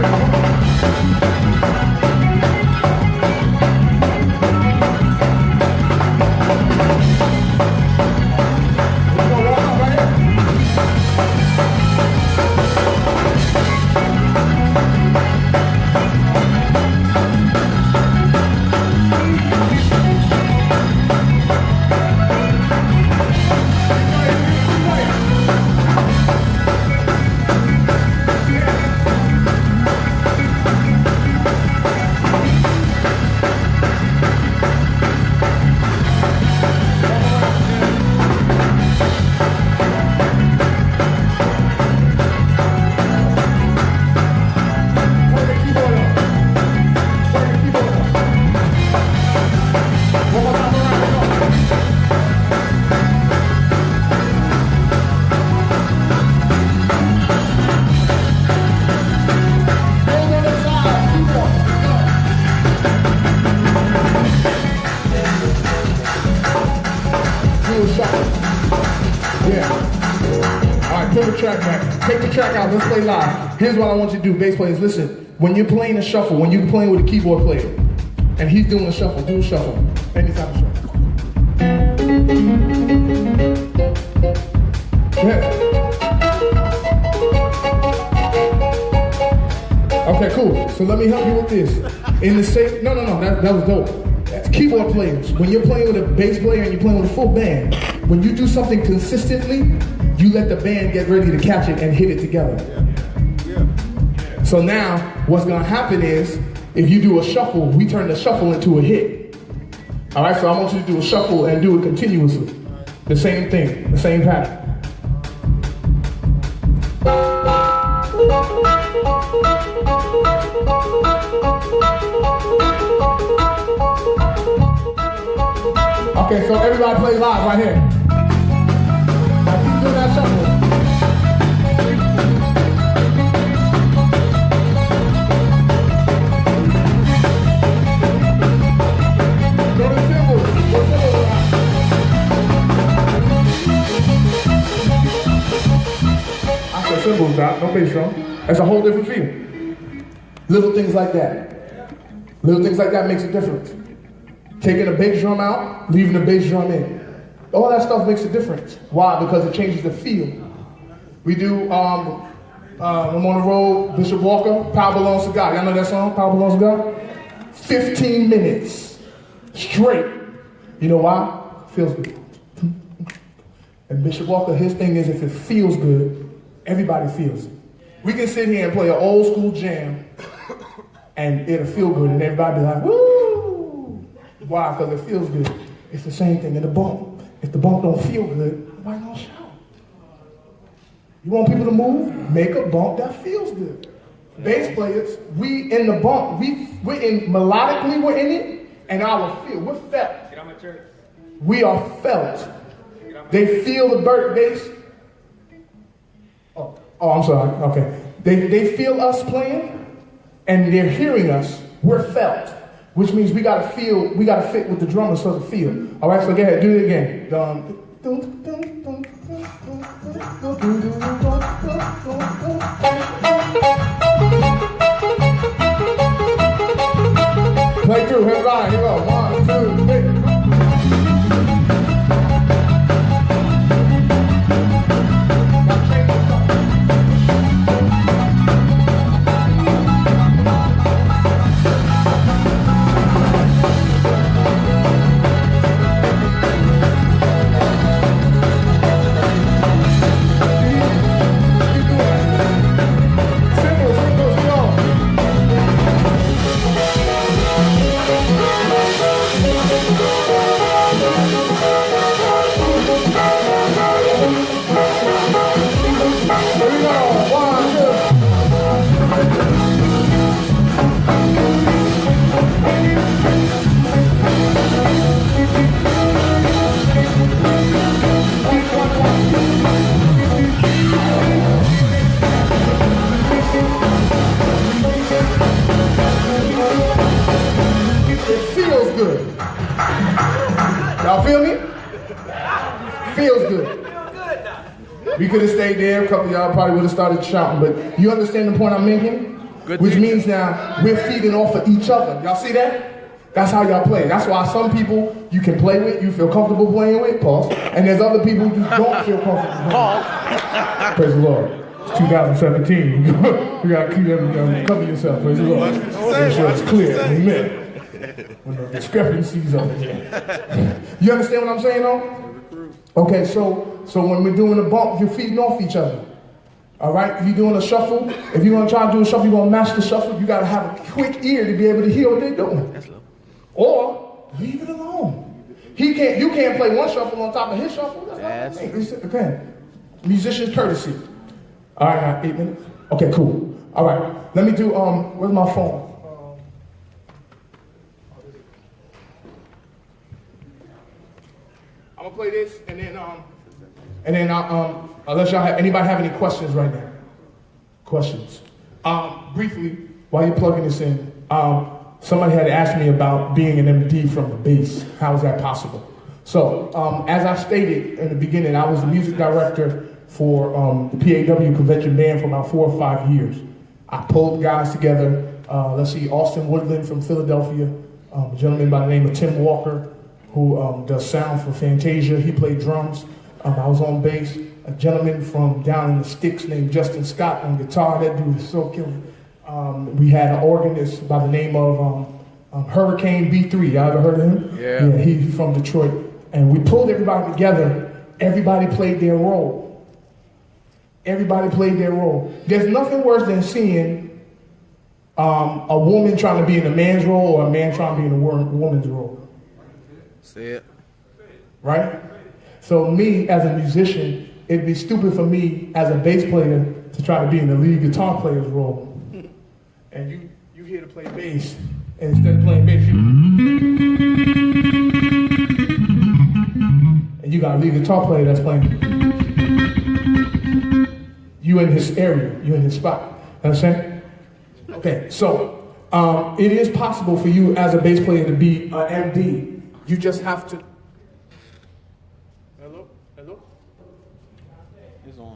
Take the track out, let's play live. Here's what I want you to do, bass players, listen. When you're playing a shuffle, when you're playing with a keyboard player, and he's doing a shuffle, do a shuffle. Any type of shuffle. Yeah. Okay, cool. So let me help you with this. In the same, no, that was dope. That's keyboard players. When you're playing with a bass player and you're playing with a full band, when you do something consistently, you let the band get ready to catch it and hit it together. Yeah. So now, what's gonna happen is, if you do a shuffle, we turn the shuffle into a hit. All right, so I want you to do a shuffle and do it continuously. The same thing, the same pattern. Okay, so everybody play live right here. Now keep doing that shuffle. Go to cymbals. I said cymbals, Doc. No bass drum. That's a whole different feel. Little things like that. Little things like that makes a difference. Taking a bass drum out, leaving the bass drum in. All that stuff makes a difference. Why? Because it changes the feel. We do, I'm on the road, Bishop Walker, Power Belongs to God. Y'all know that song, Power Belongs to God? 15 minutes straight. You know why? It feels good. And Bishop Walker, his thing is if it feels good, everybody feels it. We can sit here and play an old school jam and it'll feel good and everybody be like, woo! Why? Because it feels good. It's the same thing in the bump. If the bump don't feel good, nobody gonna shout. You want people to move? Make a bump that feels good. Bass players, we in the bump, we're in melodically, we're in it, and our feel, we're felt. We are felt. They feel the bird bass. Oh, I'm sorry. Okay. They feel us playing, and they're hearing us. We're felt. Which means we gotta feel, we gotta fit with the drummers so to feel. All right, so go ahead, do it again. Play through, hit line, here we go. 1, 2, 3. Y'all feel me? Feels good. We could have stayed there. A couple of y'all probably would have started shouting, but you understand the point I'm making? Which means now we're feeding off of each other. Y'all see that? That's how y'all play. That's why some people you can play with, you feel comfortable playing with, pause. And there's other people who just don't feel comfortable playing. Praise the Lord. It's 2017. You gotta keep them, cover yourself. Praise the Lord. Make sure it's clear. Amen. When the discrepancies are there. You understand what I'm saying, though? Okay, so when we're doing a bump, you're feeding off each other. All right? If you're doing a shuffle, if you're gonna try to do a shuffle, you're gonna match the shuffle, you gotta have a quick ear to be able to hear what they're doing. Or leave it alone. You can't play one shuffle on top of his shuffle. That's okay. Musician's courtesy. All right, I got 8 minutes. Okay, cool. All right, let me do. Where's my phone? I'm gonna play this, and then unless y'all anybody have any questions right now? Questions? Briefly, while you're plugging this in, somebody had asked me about being an MD from the bass. How is that possible? So, as I stated in the beginning, I was the music director for the PAW convention band for about 4 or 5 years. I pulled guys together. Austin Woodland from Philadelphia, a gentleman by the name of Tim Walker, who does sound for Fantasia. He played drums. I was on bass. A gentleman from down in the sticks named Justin Scott on guitar. That dude is so killer. We had an organist by the name of Hurricane B3. Y'all ever heard of him? Yeah, he's from Detroit. And we pulled everybody together. Everybody played their role. Everybody played their role. There's nothing worse than seeing a woman trying to be in a man's role or a man trying to be in a woman's role. See it. Right? So me, as a musician, it'd be stupid for me as a bass player to try to be in the lead guitar player's role. And you here to play bass, and instead of playing bass, and you got a lead guitar player that's playing. You in his area, you in his spot. Understand? Okay, so it is possible for you as a bass player to be an MD. You just have to. Hello? It's on.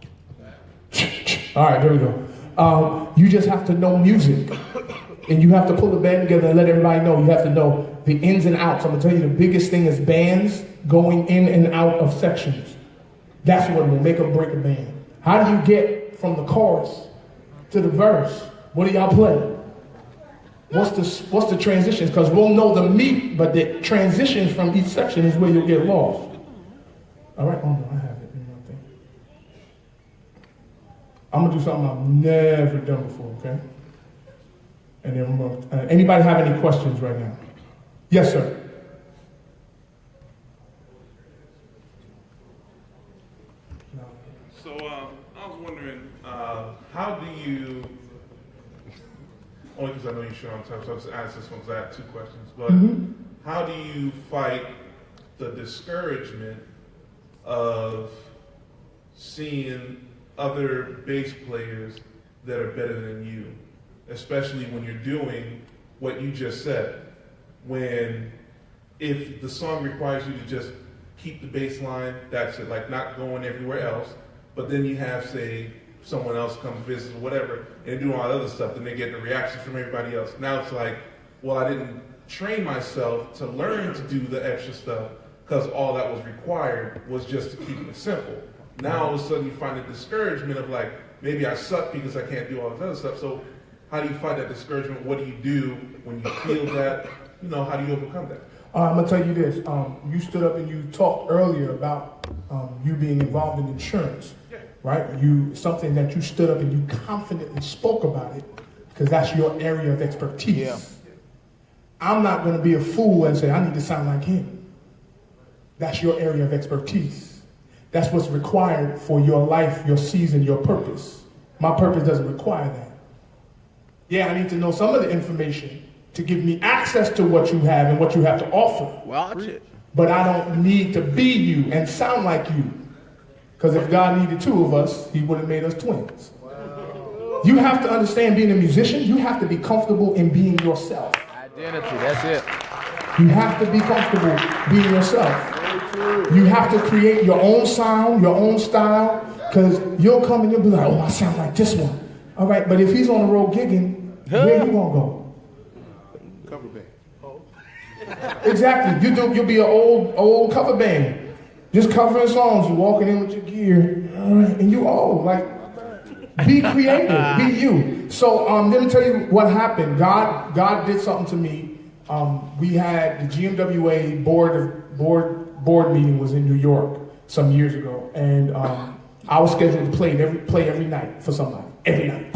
All right, there we go. You just have to know music. And you have to pull the band together and let everybody know. You have to know the ins and outs. I'm going to tell you the biggest thing is bands going in and out of sections. That's what will make or break a band. How do you get from the chorus to the verse? What do y'all play? What's the transitions? Because we'll know the meat, but the transitions from each section is where you'll get lost. All right, I have it in my thing. I'm gonna do something I've never done before, okay? And then anybody have any questions right now? Yes, sir. So I was wondering, how do you? Only because I know you're short on time, so I'll just ask this one because I have 2 questions. But how do you fight the discouragement of seeing other bass players that are better than you, especially when you're doing what you just said? When if the song requires you to just keep the bass line, that's it, like not going everywhere else, but then you have, say, someone else comes visit or whatever, and they do all that other stuff, then they get the reaction from everybody else. Now it's like, well, I didn't train myself to learn to do the extra stuff because all that was required was just to keep it simple. Now all of a sudden you find the discouragement of like, maybe I suck because I can't do all this other stuff. So how do you fight that discouragement? What do you do when you feel that? You know, how do you overcome that? I'm going to tell you this. You stood up and you talked earlier about you being involved in insurance, right? Something that you stood up and you confidently spoke about it because that's your area of expertise. Yeah. I'm not going to be a fool and say, I need to sound like him. That's your area of expertise. That's what's required for your life, your season, your purpose. My purpose doesn't require that. Yeah, I need to know some of the information to give me access to what you have and what you have to offer. Watch it. But I don't need to be you and sound like you. Because if God needed two of us, he would have made us twins. Wow. You have to understand, being a musician, you have to be comfortable in being yourself. Identity, that's it. You have to be comfortable being yourself. You have to create your own sound, your own style, because you'll come and you'll be like, oh, I sound like this one. All right, but if he's on the road gigging, where you gonna go? Cover band. Exactly. You'll be an old cover band. Just covering songs. You're walking in with your gear, and you old. Like, be creative. Be you. So let me tell you what happened. God did something to me. We had the GMWA board meeting was in New York some years ago, and I was scheduled to play every night for somebody. Every night.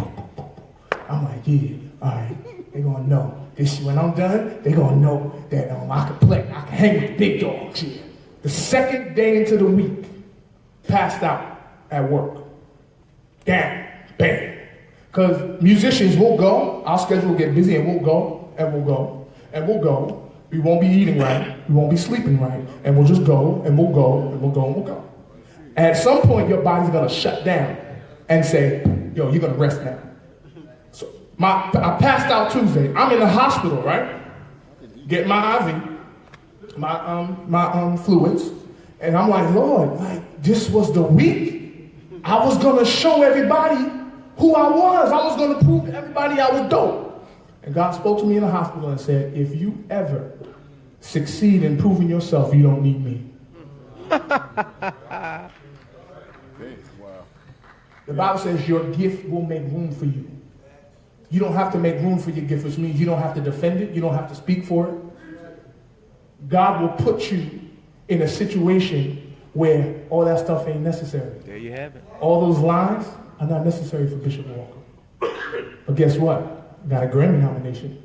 I'm like, yeah, all right. They're gonna know. When I'm done, they're gonna know that I can play. I can hang with the big dogs here. The second day into the week, passed out at work. Damn, bam. Because musicians will go. Our schedule will get busy, and we'll go, and we'll go, and we'll go. We won't be eating right. We won't be sleeping right. And we'll just go, and we'll go, and we'll go, and we'll go. At some point, your body's gonna shut down and say, yo, you're gonna rest now. So I passed out Tuesday. I'm in the hospital, right? Getting my IV, my fluids, and I'm like, Lord, like, this was the week. I was gonna show everybody who I was. I was gonna prove to everybody I was dope. And God spoke to me in the hospital and said, if you ever succeed in proving yourself, you don't need me. The Bible says your gift will make room for you. You don't have to make room for your gift, which means you don't have to defend it. You don't have to speak for it. God will put you in a situation where all that stuff ain't necessary. There you have it. All those lines are not necessary for Bishop Walker. But guess what? Got a Grammy nomination.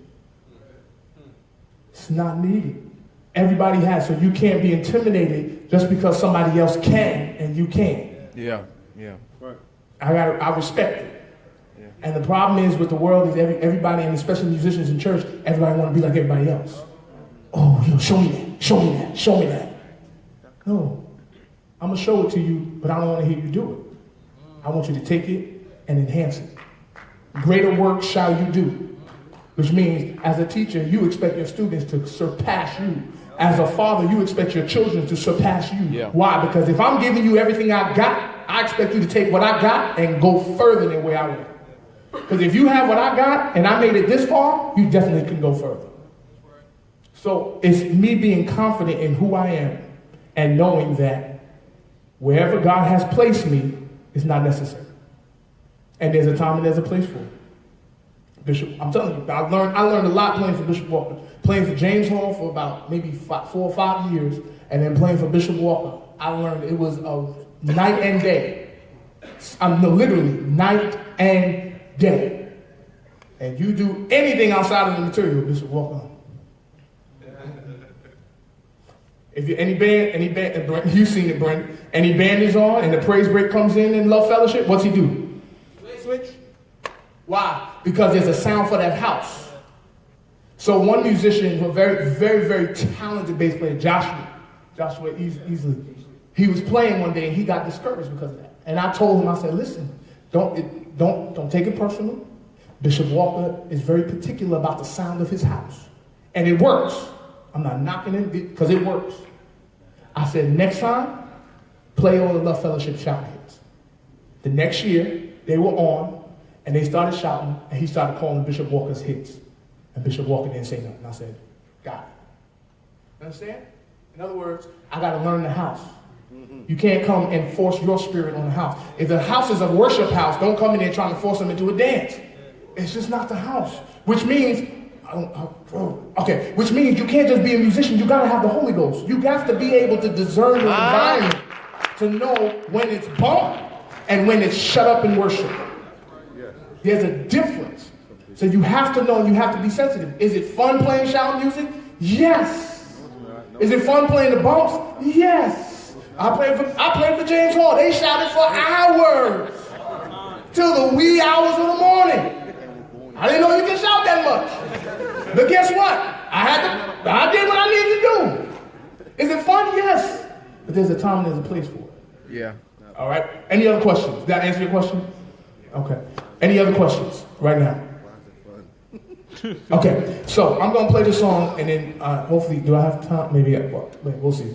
It's not needed. Everybody has, so you can't be intimidated just because somebody else can and you can't. Yeah, yeah. Right. I respect it. Yeah. And the problem is with the world is everybody, and especially musicians in church, everybody want to be like everybody else. Oh, show me that, show me that, show me that. No, I'm going to show it to you, but I don't want to hear you do it. I want you to take it and enhance it. Greater work shall you do, which means as a teacher, you expect your students to surpass you. As a father, you expect your children to surpass you. Yeah. Why? Because if I'm giving you everything I got, I expect you to take what I got and go further than where I went. Because if you have what I got and I made it this far, you definitely can go further. So it's me being confident in who I am and knowing that wherever God has placed me is not necessary. And there's a time and there's a place for it. Bishop, I'm telling you, I learned a lot playing for Bishop Walker. Playing for James Hall for about maybe 4 or 5 years, and then playing for Bishop Walker. I learned it was a night and day. Literally, night and day. And you do anything outside of the material, Bishop Walker. If you any band, you've seen it, Brandon. Any band is on, and the praise break comes in Love Fellowship, what's he do? Switch. Why? Because there's a sound for that house. So one musician, a very, very, very talented bass player, Joshua Easley, he was playing one day and he got discouraged because of that. And I told him, I said, listen, don't take it personal. Bishop Walker is very particular about the sound of his house. And it works. I'm not knocking it because it works. I said, next time, play all the Love Fellowship shout hits. The next year, They were on, and they started shouting, and he started calling Bishop Walker's hits. And Bishop Walker didn't say nothing. I said, got it. Understand? In other words, I got to learn the house. You can't come and force your spirit on the house. If the house is a worship house, don't come in there trying to force them into a dance. It's just not the house. Which means, which means you can't just be a musician. You got to have the Holy Ghost. You have to be able to discern the environment to know when it's bump and when it's shut up and worship. There's a difference. So you have to know, you have to be sensitive. Is it fun playing shout music? Yes. Is it fun playing the bumps? Yes. I played for James Hall. They shouted for hours. Till the wee hours of the morning. I didn't know you could shout that much. But guess what? I did what I needed to do. Is it fun? Yes. But there's a time and there's a place for it. Yeah. All right. Any other questions? Did that answer your question? Okay. Any other questions right now? Okay. So I'm going to play this song and then hopefully, do I have time? Maybe, we'll see.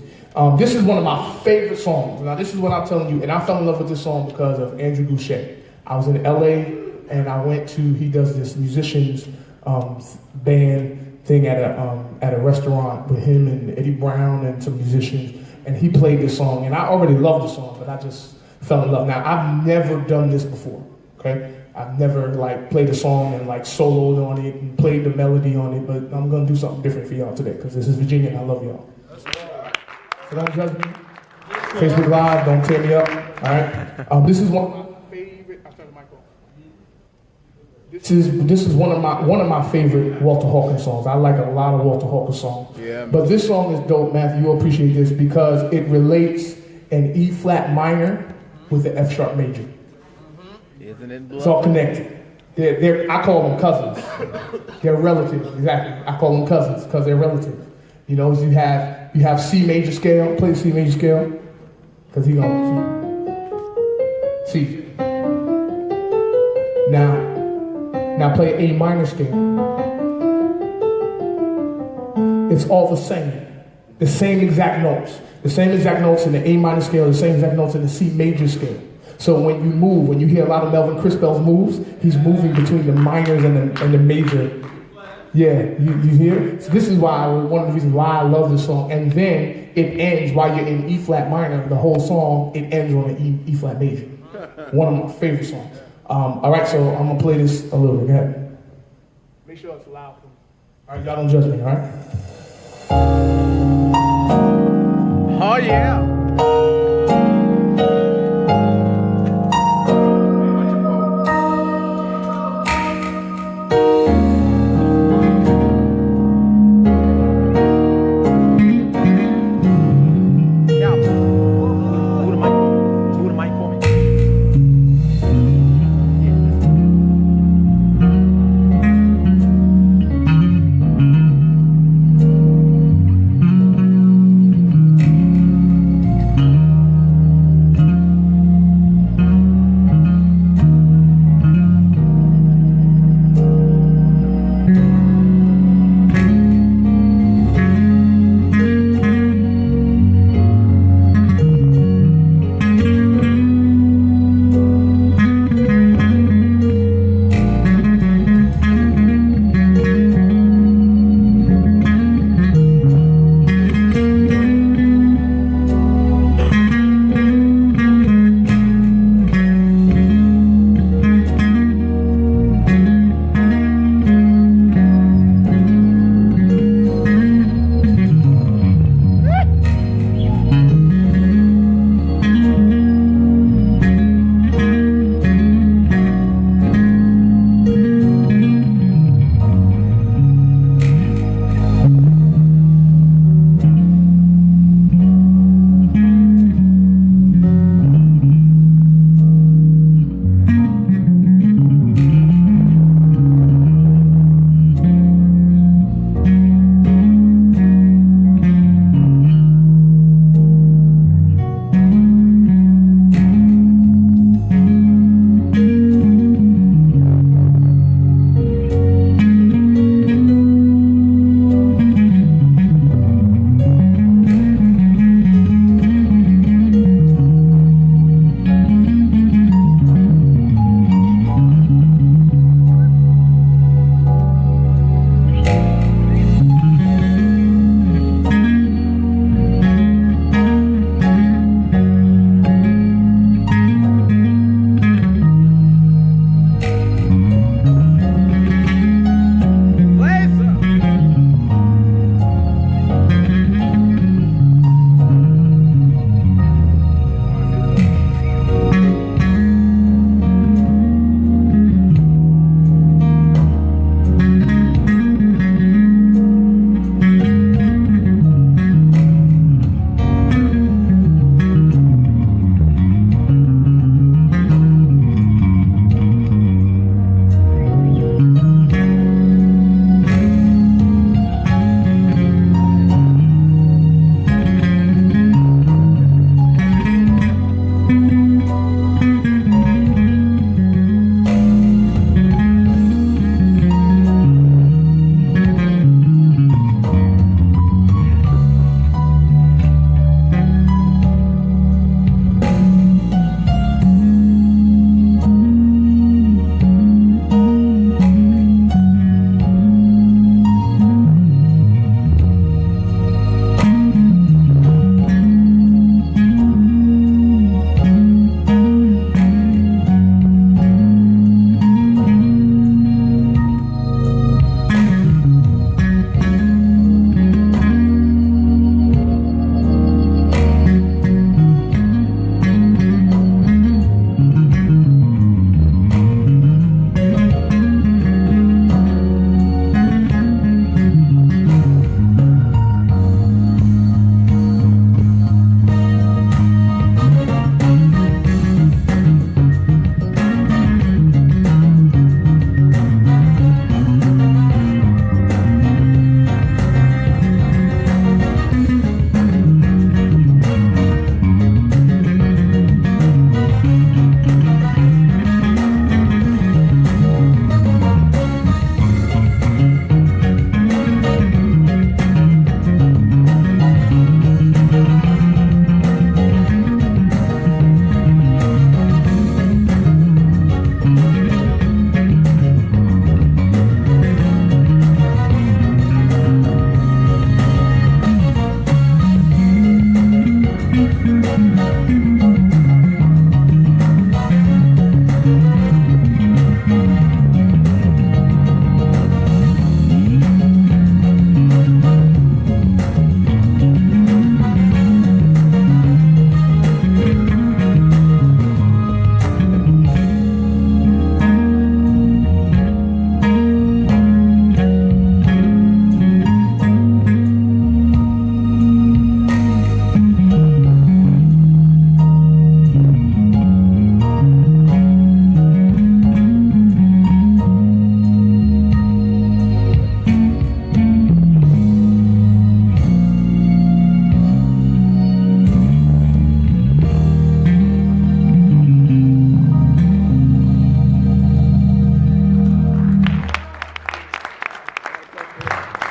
This is one of my favorite songs. Now, this is what I'm telling you. And I fell in love with this song because of Andrew Goucher. I was in LA and I went to, he does this musicians band thing at a restaurant with him and Eddie Brown and some musicians. And he played this song. And I already loved the song, but I just fell in love. Now, I've never done this before. Okay? I've never played a song and soloed on it and played the melody on it, but I'm gonna do something different for y'all today because this is Virginia and I love y'all. So don't judge me. Facebook Live, don't tear me up. All right. This is one of my favorite. I'll turn the mic on. This is one of my favorite Walter Hawkins songs. I like a lot of Walter Hawkins songs. Yeah. But this song is dope, Matthew. You'll appreciate this because it relates an E flat minor with the F sharp major. Isn't it It's all connected. I call them cousins. They're relatives, exactly. I call them cousins because they're relatives. You know, you have C major scale. Play the C major scale because he gonna C. Now play A minor scale. It's all the same exact notes. The same exact notes in the A minor scale, the same exact notes in the C major scale. So when you move, when you hear a lot of Melvin Crispell's moves, he's moving between the minors and the major. Yeah, you hear? So this is one of the reasons why I love this song. And then it ends while you're in E flat minor. The whole song, it ends on the E flat major. One of my favorite songs. All right, so I'm gonna play this a little bit. Go ahead. Make sure it's loud for me. All right, y'all don't judge me. All right. Oh yeah.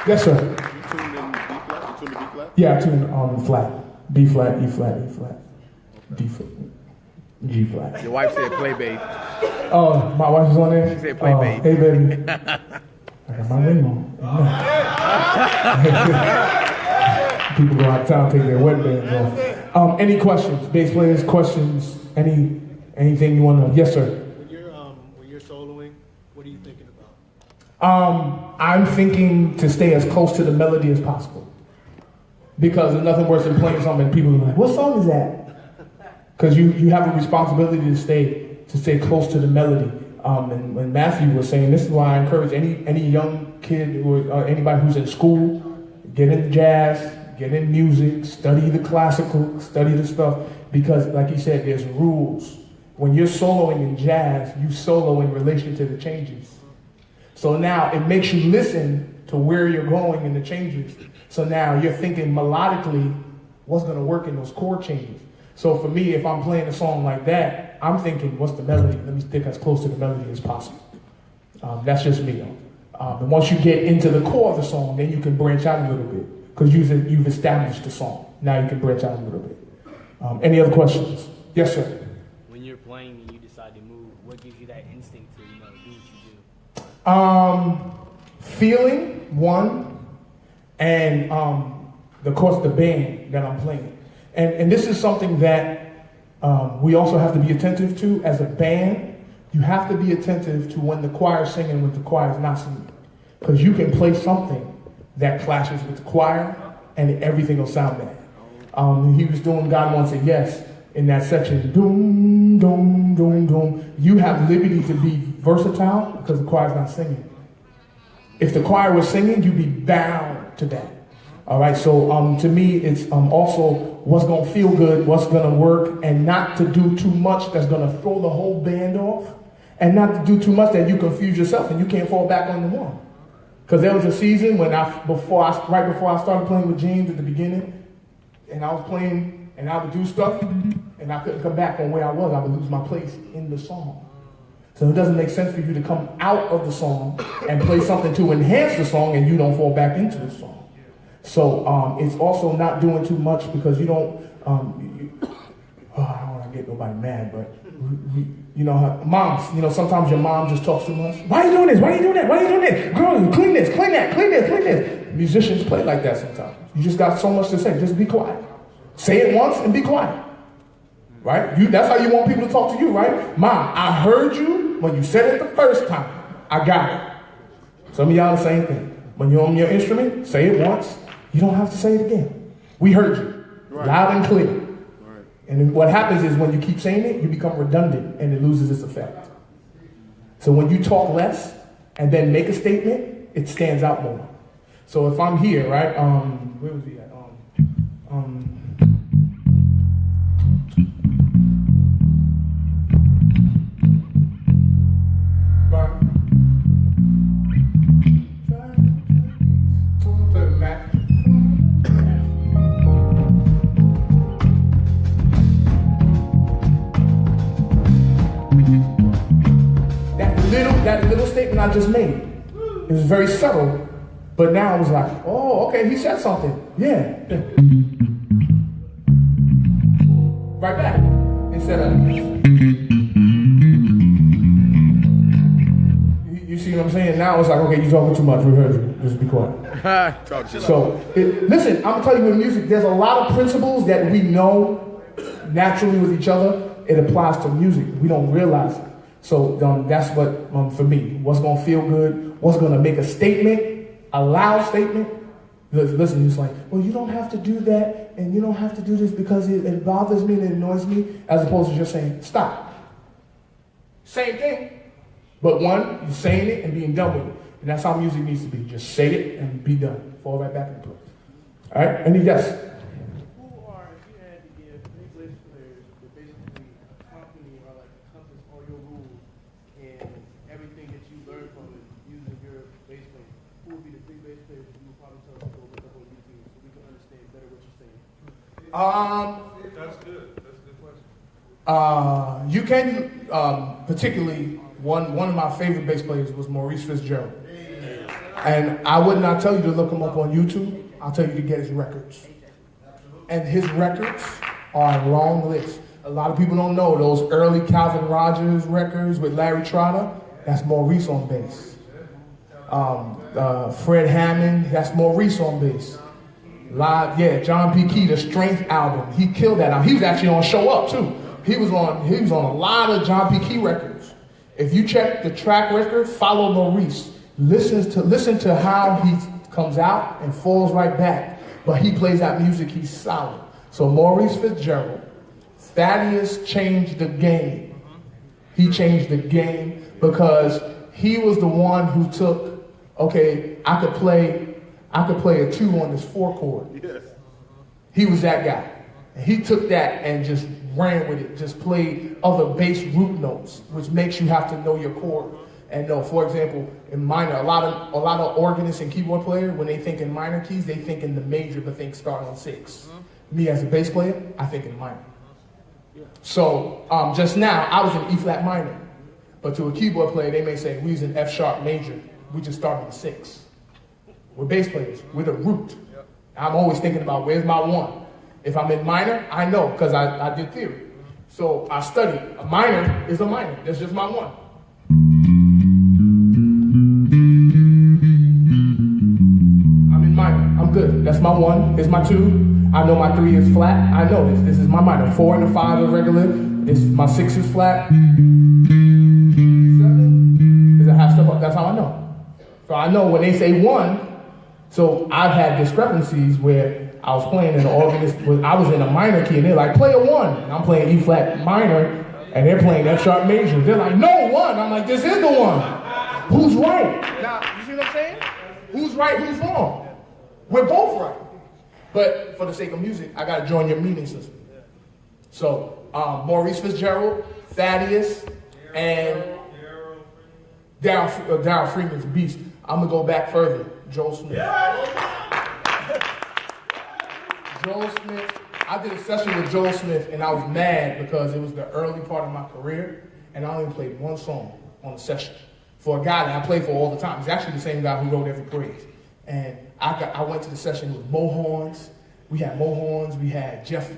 Yes, sir. You tuned in B flat? You tuned to B flat? Yeah, I tuned flat. B flat, E flat, E flat, D flat, G flat. Your wife said play bass. Oh, my wife was on there? She said play bass. Hey, baby. I got my ring on. People go out of town, take their wet bands off. Any questions? Bass players, questions? Anything you want to know? Yes, sir. When you're soloing, what are you thinking about? I'm thinking to stay as close to the melody as possible. Because there's nothing worse than playing something and people are like, what song is that? Because you have a responsibility to stay close to the melody. And when Matthew was saying, this is why I encourage any young kid or anybody who's in school, get into jazz, get in music, study the classical, study the stuff. Because like he said, there's rules. When you're soloing in jazz, you solo in relation to the changes. So now it makes you listen to where you're going in the changes. So now you're thinking melodically, what's going to work in those chord changes. So for me, if I'm playing a song like that, I'm thinking, what's the melody? Let me stick as close to the melody as possible. That's just me, though. And once you get into the core of the song, then you can branch out a little bit because you've established the song. Now you can branch out a little bit. Any other questions? Yes, sir. When you're playing and you decide to move, what gives you that instinct to, do what you do? Feeling, one, and of course the band that I'm playing. And this is something that we also have to be attentive to as a band. You have to be attentive to when the choir's singing and when the choir's not singing. Because you can play something that clashes with the choir and everything will sound bad. He was doing God Wants a Yes in that section. Doom, doom, doom, doom. You have liberty to be versatile because the choir's not singing. If the choir was singing, you'd be bound to that. All right, so to me, it's also what's going to feel good, what's going to work, and not to do too much that's going to throw the whole band off, and not to do too much that you confuse yourself and you can't fall back on the one. Because there was a season when right before I started playing with James at the beginning, and I was playing, and I would do stuff, and I couldn't come back on where I was. I would lose my place in the song. So it doesn't make sense for you to come out of the song and play something to enhance the song and you don't fall back into the song. So it's also not doing too much because you don't, I don't want to get nobody mad, but moms, sometimes your mom just talks too much. Why are you doing this? Why are you doing that? Why are you doing this? Girl, clean this, clean that, clean this, clean this. Musicians play like that sometimes. You just got so much to say. Just be quiet. Say it once and be quiet. Right? That's how you want people to talk to you, right? Mom, I heard you when you said it the first time. I got it. Some of y'all the same thing. When you're on your instrument, say it once. You don't have to say it again. We heard you. Right. Loud and clear. Right. And then what happens is when you keep saying it, you become redundant and it loses its effect. So when you talk less and then make a statement, it stands out more. So if I'm here, right? Where was he at? That little statement I just made, it was very subtle, but now I was like, oh, okay, he said something. Yeah. Right back. Instead of, you see what I'm saying? Now it's like, okay, you're talking too much. We heard you. Just be quiet. So, listen, I'm telling you, with music, there's a lot of principles that we know naturally with each other. It applies to music. We don't realize it. So that's what, for me, what's going to feel good, what's going to make a statement, a loud statement. Listen, it's like, well, you don't have to do that, and you don't have to do this because it bothers me and it annoys me, as opposed to just saying, stop. Same thing. But one, you're saying it and being done with it. And that's how music needs to be. Just say it and be done. Fall right back in place. All right? Any yes? That's good. That's a good question. You can, particularly, one of my favorite bass players was Maurice Fitzgerald. And I would not tell you to look him up on YouTube. I'll tell you to get his records. And his records are a long list. A lot of people don't know those early Calvin Rogers records with Larry Trotter. That's Maurice on bass. Fred Hammond, that's Maurice on bass. Live, yeah, John P. Key, the Strength album. He killed that album. He was actually on Show Up too. He was on a lot of John P. Key records. If you check the track record, follow Maurice. Listen to how he comes out and falls right back. But he plays that music, he's solid. So Maurice Fitzgerald, Thaddeus changed the game. He changed the game because he was the one who took, okay, I could play a 2 on this 4 chord. Yes. He was that guy. And he took that and just ran with it, just played other bass root notes, which makes you have to know your chord. And know, for example, in minor, a lot of organists and keyboard players, when they think in minor keys, they think in the major, but think start on 6. Me as a bass player, I think in minor. So just now, I was in E flat minor, but to a keyboard player, they may say we was in F sharp major. We just start on 6. We're bass players. We're the root. I'm always thinking about where's my 1. If I'm in minor, I know because I did theory. So I studied. A minor is a minor. That's just my 1. I'm in minor. I'm good. That's my 1. It's my 2. I know my 3 is flat. I know this. This is my minor. 4 and a 5 are regular. My 6 is flat. 7 is a half step up. That's how I know. So I know when they say 1. So I've had discrepancies where I was playing in the organist. I was in a minor key, and they're like, play a 1. And I'm playing E flat minor, and they're playing F sharp major. They're like, no 1. I'm like, this is the 1. Who's right? Now, you see what I'm saying? Who's right? Who's wrong? We're both right. But for the sake of music, I got to join your meaning system. So Maurice Fitzgerald, Thaddeus, and Darryl Freeman's a beast. I'm going to go back further. Joel Smith. Joel Smith. I did a session with Joel Smith, and I was mad because it was the early part of my career, and I only played 1 song on the session for a guy that I play for all the time. He's actually the same guy who wrote Every Praise. And I went to the session with Mo Horns. We had Mo Horns. We had Jeff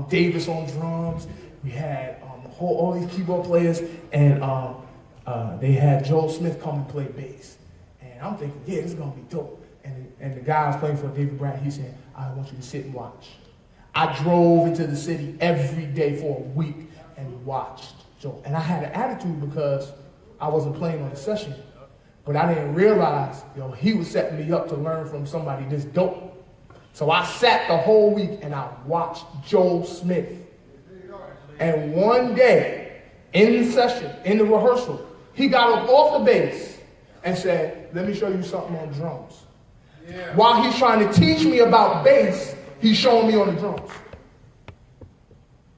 Davis on drums. We had all these keyboard players, and they had Joel Smith come and play bass. And I'm thinking, yeah, this is gonna be dope. And the guy I was playing for, David Brad, he said, I want you to sit and watch. I drove into the city every day for a week and watched Joel. And I had an attitude because I wasn't playing on the session. But I didn't realize, he was setting me up to learn from somebody this dope. So I sat the whole week and I watched Joel Smith. And one day, in the session, in the rehearsal, he got up off the bass and said, let me show you something on drums. Yeah. While he's trying to teach me about bass, he's showing me on the drums.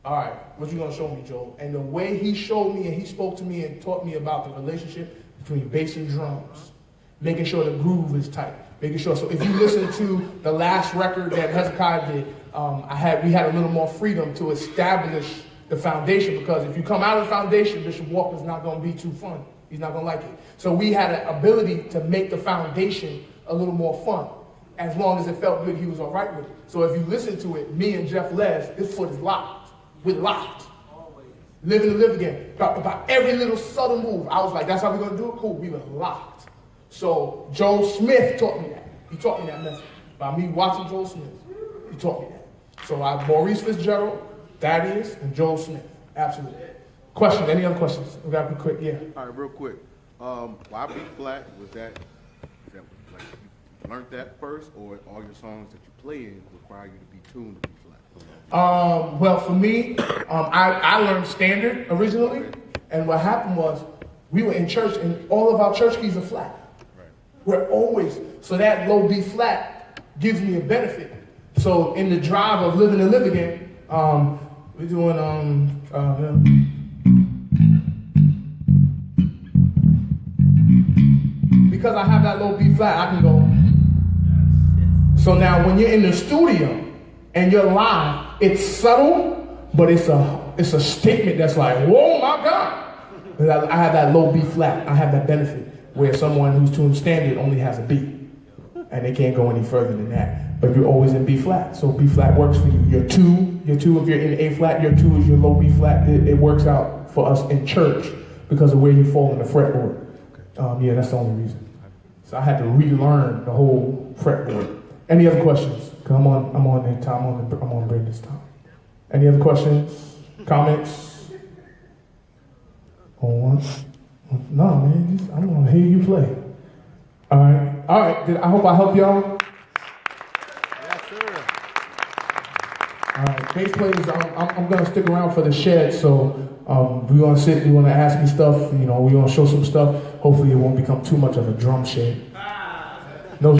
All right, what you gonna show me, Joel? And the way he showed me and he spoke to me and taught me about the relationship between bass and drums, making sure the groove is tight, making sure. So if you listen to the last record that Hezekiah did, we had a little more freedom to establish the foundation, because if you come out of the foundation, Bishop Walker's not gonna be too fun. He's not gonna like it. So we had an ability to make the foundation a little more fun. As long as it felt good, he was all right with it. So if you listen to it, me and Jeff Les, his foot is locked. We're locked. Living to live again. About every little subtle move, I was like, that's how we're gonna do it? Cool, we were locked. So Joel Smith taught me that. He taught me that method. By me watching Joel Smith, he taught me that. So I have Maurice Fitzgerald, Thaddeus, and Joel Smith. Absolutely. Question, any other questions? We gotta be quick, yeah. All right, real quick. Why B flat? Was that like you learned that first, or all your songs that you play in require you to be tuned to B flat? Well, for me, I learned standard originally, and what happened was we were in church, and all of our church keys are flat. Right. We're always, so that low B flat gives me a benefit. So in the drive of living and live again, we're doing because I have that low B flat, I can go. So now when you're in the studio and you're live, it's subtle, but it's a statement that's like, whoa, my God. I have that low B flat. I have that benefit. where someone who's tuned standard only has a B, and they can't go any further than that. But you're always in B flat, so B flat works for you. You're two if you're in A flat, your 2 is your low B flat. It works out for us in church because of where you fall in the fretboard. Yeah, that's the only reason. So I had to relearn the whole fretboard. Any other questions? Cause I'm on in time. I'm on break this time. Any other questions? Comments? On one? No, man. I'm gonna hear you play. All right. I hope I help y'all. Yes, sir. All right, bass players. I'm gonna stick around for the shed. So we're gonna sit. You're gonna ask me stuff. You know, we're gonna show some stuff. Hopefully, it won't become too much of a drum shed.